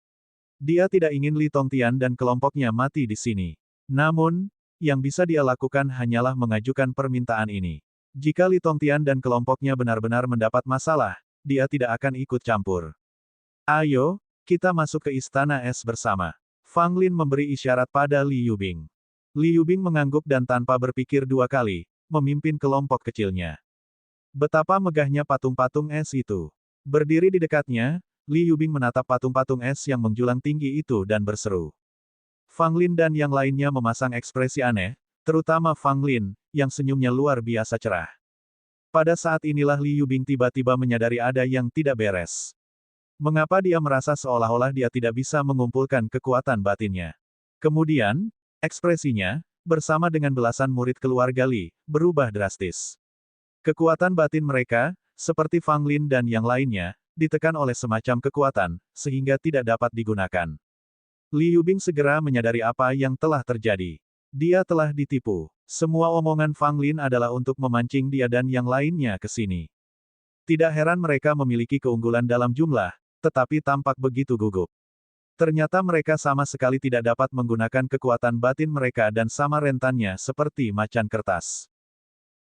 Dia tidak ingin Li Tongtian dan kelompoknya mati di sini. Namun, yang bisa dia lakukan hanyalah mengajukan permintaan ini. Jika Li Tongtian dan kelompoknya benar-benar mendapat masalah, dia tidak akan ikut campur. Ayo, kita masuk ke istana es bersama. Fang Lin memberi isyarat pada Liu Bing. Liu Bing mengangguk dan tanpa berpikir dua kali, memimpin kelompok kecilnya. Betapa megahnya patung-patung es itu. Berdiri di dekatnya, Li Yubing menatap patung-patung es yang menjulang tinggi itu dan berseru. Fang Lin dan yang lainnya memasang ekspresi aneh, terutama Fang Lin, yang senyumnya luar biasa cerah. Pada saat inilah Li Yubing tiba-tiba menyadari ada yang tidak beres. Mengapa dia merasa seolah-olah dia tidak bisa mengumpulkan kekuatan batinnya? Kemudian, ekspresinya, bersama dengan belasan murid keluarga Li, berubah drastis. Kekuatan batin mereka, seperti Fang Lin dan yang lainnya, ditekan oleh semacam kekuatan, sehingga tidak dapat digunakan. Li Yubing segera menyadari apa yang telah terjadi. Dia telah ditipu. Semua omongan Fang Lin adalah untuk memancing dia dan yang lainnya ke sini. Tidak heran mereka memiliki keunggulan dalam jumlah, tetapi tampak begitu gugup. Ternyata mereka sama sekali tidak dapat menggunakan kekuatan batin mereka dan sama rentannya seperti macan kertas.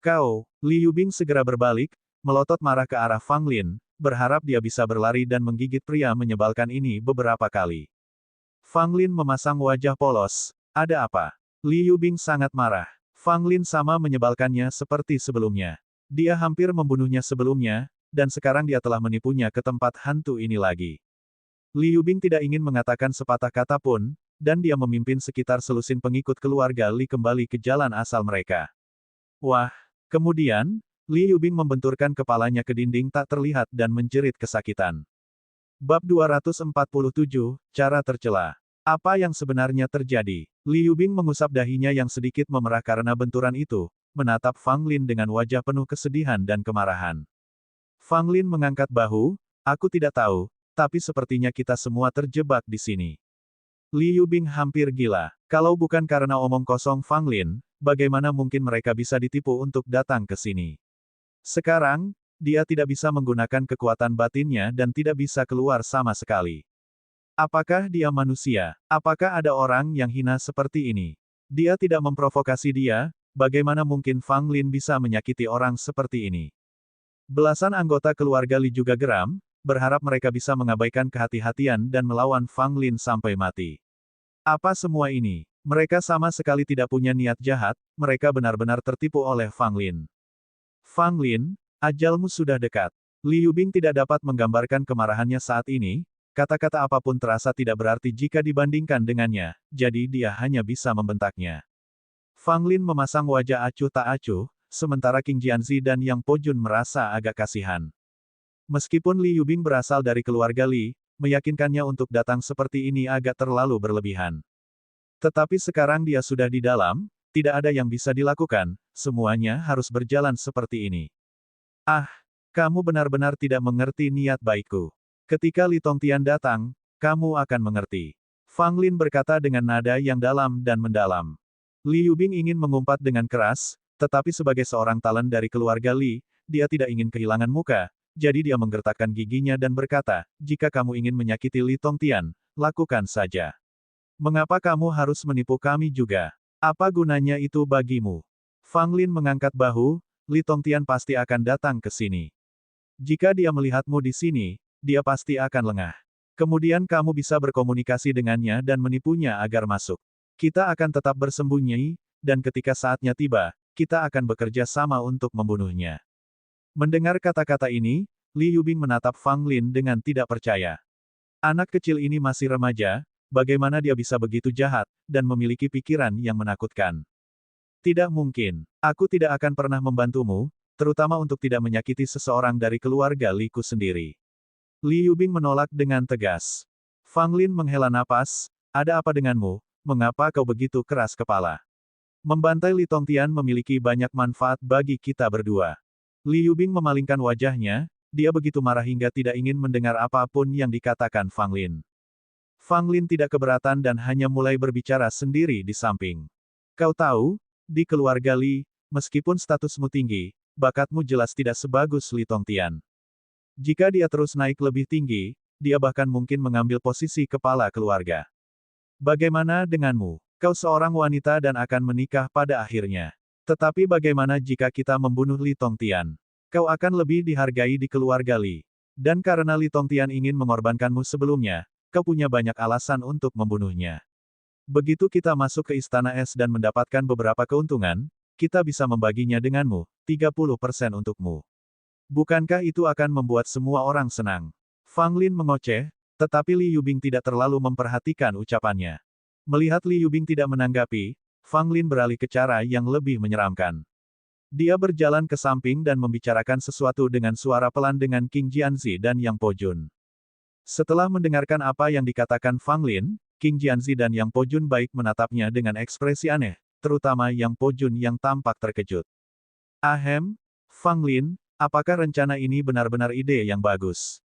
Kau, Li Yubing segera berbalik, melotot marah ke arah Fang Lin, berharap dia bisa berlari dan menggigit pria menyebalkan ini beberapa kali. Fang Lin memasang wajah polos. Ada apa? Li Yubing sangat marah. Fang Lin sama menyebalkannya seperti sebelumnya. Dia hampir membunuhnya sebelumnya, dan sekarang dia telah menipunya ke tempat hantu ini lagi. Li Yubing tidak ingin mengatakan sepatah kata pun, dan dia memimpin sekitar selusin pengikut keluarga Li kembali ke jalan asal mereka. Wah! Kemudian, Li Yubing membenturkan kepalanya ke dinding tak terlihat dan menjerit kesakitan. Bab 247, Cara Tercela. Apa yang sebenarnya terjadi? Li Yubing mengusap dahinya yang sedikit memerah karena benturan itu, menatap Fang Lin dengan wajah penuh kesedihan dan kemarahan. Fang Lin mengangkat bahu, aku tidak tahu, tapi sepertinya kita semua terjebak di sini. Li Yubing hampir gila. Kalau bukan karena omong kosong Fang Lin, bagaimana mungkin mereka bisa ditipu untuk datang ke sini? Sekarang, dia tidak bisa menggunakan kekuatan batinnya dan tidak bisa keluar sama sekali. Apakah dia manusia? Apakah ada orang yang hina seperti ini? Dia tidak memprovokasi dia, bagaimana mungkin Fang Lin bisa menyakiti orang seperti ini? Belasan anggota keluarga Li juga geram, berharap mereka bisa mengabaikan kehati-hatian dan melawan Fang Lin sampai mati. Apa semua ini? Mereka sama sekali tidak punya niat jahat, mereka benar-benar tertipu oleh Fang Lin. Fang Lin, ajalmu sudah dekat. Li Yubing tidak dapat menggambarkan kemarahannya saat ini, kata-kata apapun terasa tidak berarti jika dibandingkan dengannya, jadi dia hanya bisa membentaknya. Fang Lin memasang wajah acuh tak acuh, sementara King Jianzi dan Yang Pojun merasa agak kasihan. Meskipun Li Yubing berasal dari keluarga Li, meyakinkannya untuk datang seperti ini agak terlalu berlebihan. Tetapi sekarang dia sudah di dalam, tidak ada yang bisa dilakukan, semuanya harus berjalan seperti ini. Ah, kamu benar-benar tidak mengerti niat baikku. Ketika Li Tongtian datang, kamu akan mengerti. Fang Lin berkata dengan nada yang dalam dan mendalam. Li Yubing ingin mengumpat dengan keras, tetapi sebagai seorang talent dari keluarga Li, dia tidak ingin kehilangan muka, jadi dia menggertakkan giginya dan berkata, jika kamu ingin menyakiti Li Tongtian, lakukan saja. Mengapa kamu harus menipu kami juga? Apa gunanya itu bagimu? Fang Lin mengangkat bahu, Li Tongtian pasti akan datang ke sini. Jika dia melihatmu di sini, dia pasti akan lengah. Kemudian kamu bisa berkomunikasi dengannya dan menipunya agar masuk. Kita akan tetap bersembunyi, dan ketika saatnya tiba, kita akan bekerja sama untuk membunuhnya. Mendengar kata-kata ini, Li Yubing menatap Fang Lin dengan tidak percaya. Anak kecil ini masih remaja, bagaimana dia bisa begitu jahat, dan memiliki pikiran yang menakutkan? Tidak mungkin. Aku tidak akan pernah membantumu, terutama untuk tidak menyakiti seseorang dari keluarga Li-ku sendiri. Li Yubing menolak dengan tegas. Fang Lin menghela napas, ada apa denganmu, mengapa kau begitu keras kepala? Membantai Li Tongtian memiliki banyak manfaat bagi kita berdua. Li Yubing memalingkan wajahnya, dia begitu marah hingga tidak ingin mendengar apapun yang dikatakan Fang Lin. Fang Lin tidak keberatan dan hanya mulai berbicara sendiri di samping. Kau tahu, di keluarga Li, meskipun statusmu tinggi, bakatmu jelas tidak sebagus Li Tongtian. Jika dia terus naik lebih tinggi, dia bahkan mungkin mengambil posisi kepala keluarga. Bagaimana denganmu? Kau seorang wanita dan akan menikah pada akhirnya. Tetapi bagaimana jika kita membunuh Li Tongtian? Kau akan lebih dihargai di keluarga Li. Dan karena Li Tongtian ingin mengorbankanmu sebelumnya, kau punya banyak alasan untuk membunuhnya. Begitu kita masuk ke Istana Es dan mendapatkan beberapa keuntungan, kita bisa membaginya denganmu, 30% untukmu. Bukankah itu akan membuat semua orang senang? Fang Lin mengoceh, tetapi Li Yubing tidak terlalu memperhatikan ucapannya. Melihat Li Yubing tidak menanggapi, Fang Lin beralih ke cara yang lebih menyeramkan. Dia berjalan ke samping dan membicarakan sesuatu dengan suara pelan dengan King Jianzi dan Yang Pojun. Setelah mendengarkan apa yang dikatakan Fang Lin, King Jianzi dan Yang Pojun baik menatapnya dengan ekspresi aneh, terutama Yang Pojun yang tampak terkejut. Ahem, Fang Lin, apakah rencana ini benar-benar ide yang bagus?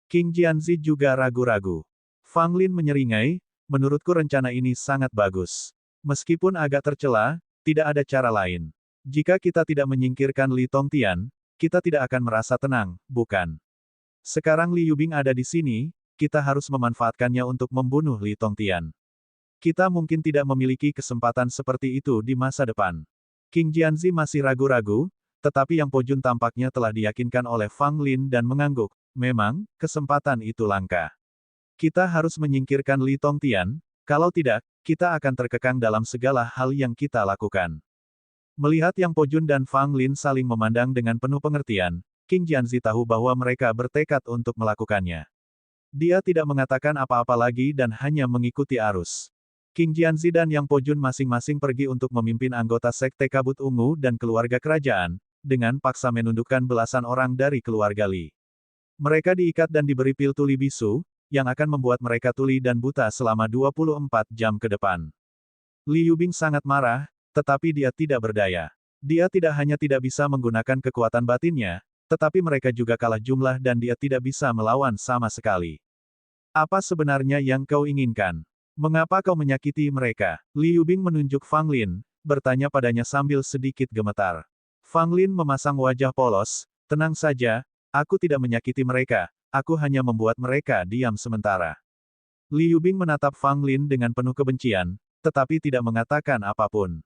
King Jianzi juga ragu-ragu. Fang Lin menyeringai, menurutku rencana ini sangat bagus. Meskipun agak tercela, tidak ada cara lain. Jika kita tidak menyingkirkan Li Tongtian, kita tidak akan merasa tenang, bukan? Sekarang Li Yubing ada di sini, kita harus memanfaatkannya untuk membunuh Li Tongtian. Kita mungkin tidak memiliki kesempatan seperti itu di masa depan. King Jianzi masih ragu-ragu, tetapi Yang Pojun tampaknya telah diyakinkan oleh Fang Lin dan mengangguk. Memang, kesempatan itu langka. Kita harus menyingkirkan Li Tongtian, kalau tidak, kita akan terkekang dalam segala hal yang kita lakukan. Melihat Yang Pojun dan Fang Lin saling memandang dengan penuh pengertian, King Jianzi tahu bahwa mereka bertekad untuk melakukannya. Dia tidak mengatakan apa-apa lagi dan hanya mengikuti arus. King Jianzi dan Yang Pojun masing-masing pergi untuk memimpin anggota Sekte Kabut Ungu dan keluarga kerajaan, dengan paksa menundukkan belasan orang dari keluarga Li. Mereka diikat dan diberi pil tuli bisu, yang akan membuat mereka tuli dan buta selama 24 jam ke depan. Li Yubing sangat marah, tetapi dia tidak berdaya. Dia tidak hanya tidak bisa menggunakan kekuatan batinnya, tetapi mereka juga kalah jumlah dan dia tidak bisa melawan sama sekali. Apa sebenarnya yang kau inginkan? Mengapa kau menyakiti mereka? Li Yubing menunjuk Fang Lin, bertanya padanya sambil sedikit gemetar. Fang Lin memasang wajah polos, tenang saja, aku tidak menyakiti mereka, aku hanya membuat mereka diam sementara. Li Yubing menatap Fang Lin dengan penuh kebencian, tetapi tidak mengatakan apapun.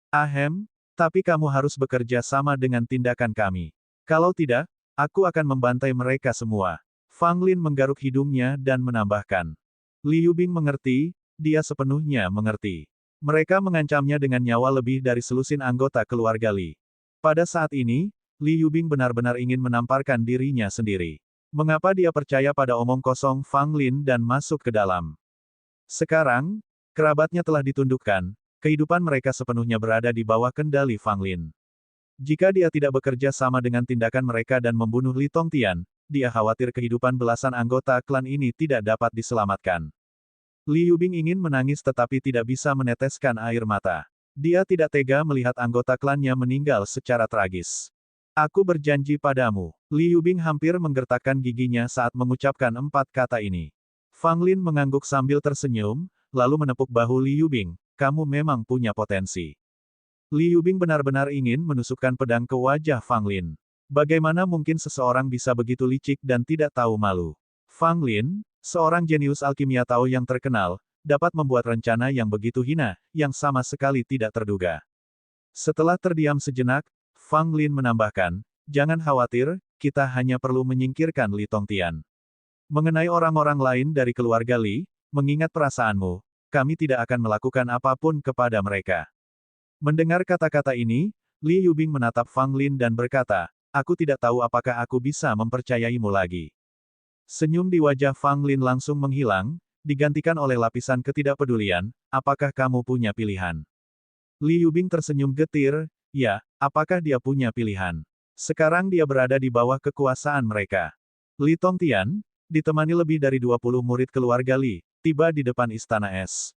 Ahem, tapi kamu harus bekerja sama dengan tindakan kami. Kalau tidak, aku akan membantai mereka semua. Fang Lin menggaruk hidungnya dan menambahkan. Li Yubing mengerti, dia sepenuhnya mengerti. Mereka mengancamnya dengan nyawa lebih dari selusin anggota keluarga Li. Pada saat ini, Li Yubing benar-benar ingin menamparkan dirinya sendiri. Mengapa dia percaya pada omong kosong Fang Lin dan masuk ke dalam? Sekarang, kerabatnya telah ditundukkan, kehidupan mereka sepenuhnya berada di bawah kendali Fang Lin. Jika dia tidak bekerja sama dengan tindakan mereka dan membunuh Li Tongtian, dia khawatir kehidupan belasan anggota klan ini tidak dapat diselamatkan. Li Yubing ingin menangis tetapi tidak bisa meneteskan air mata. Dia tidak tega melihat anggota klannya meninggal secara tragis. Aku berjanji padamu. Li Yubing hampir menggertakkan giginya saat mengucapkan 4 kata ini. Fang Lin mengangguk sambil tersenyum, lalu menepuk bahu Li Yubing. Kamu memang punya potensi. Li Yubing benar-benar ingin menusukkan pedang ke wajah Fang Lin. Bagaimana mungkin seseorang bisa begitu licik dan tidak tahu malu? Fang Lin, seorang jenius alkimia Tao yang terkenal, dapat membuat rencana yang begitu hina, yang sama sekali tidak terduga. Setelah terdiam sejenak, Fang Lin menambahkan, jangan khawatir, kita hanya perlu menyingkirkan Li Tongtian. Mengenai orang-orang lain dari keluarga Li, mengingat perasaanmu, kami tidak akan melakukan apapun kepada mereka. Mendengar kata-kata ini, Li Yubing menatap Fang Lin dan berkata, aku tidak tahu apakah aku bisa mempercayaimu lagi. Senyum di wajah Fang Lin langsung menghilang, digantikan oleh lapisan ketidakpedulian, apakah kamu punya pilihan? Li Yubing tersenyum getir, ya, apakah dia punya pilihan? Sekarang dia berada di bawah kekuasaan mereka. Li Tongtian, ditemani lebih dari 20 murid keluarga Li, tiba di depan istana es.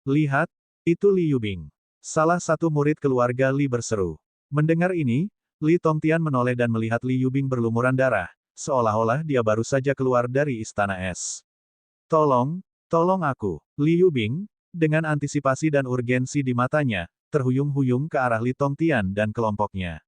Lihat, itu Li Yubing. Salah satu murid keluarga Li berseru. Mendengar ini, Li Tongtian menoleh dan melihat Li Yubing berlumuran darah, seolah-olah dia baru saja keluar dari istana es. Tolong aku. Li Yubing, dengan antisipasi dan urgensi di matanya, terhuyung-huyung ke arah Li Tongtian dan kelompoknya.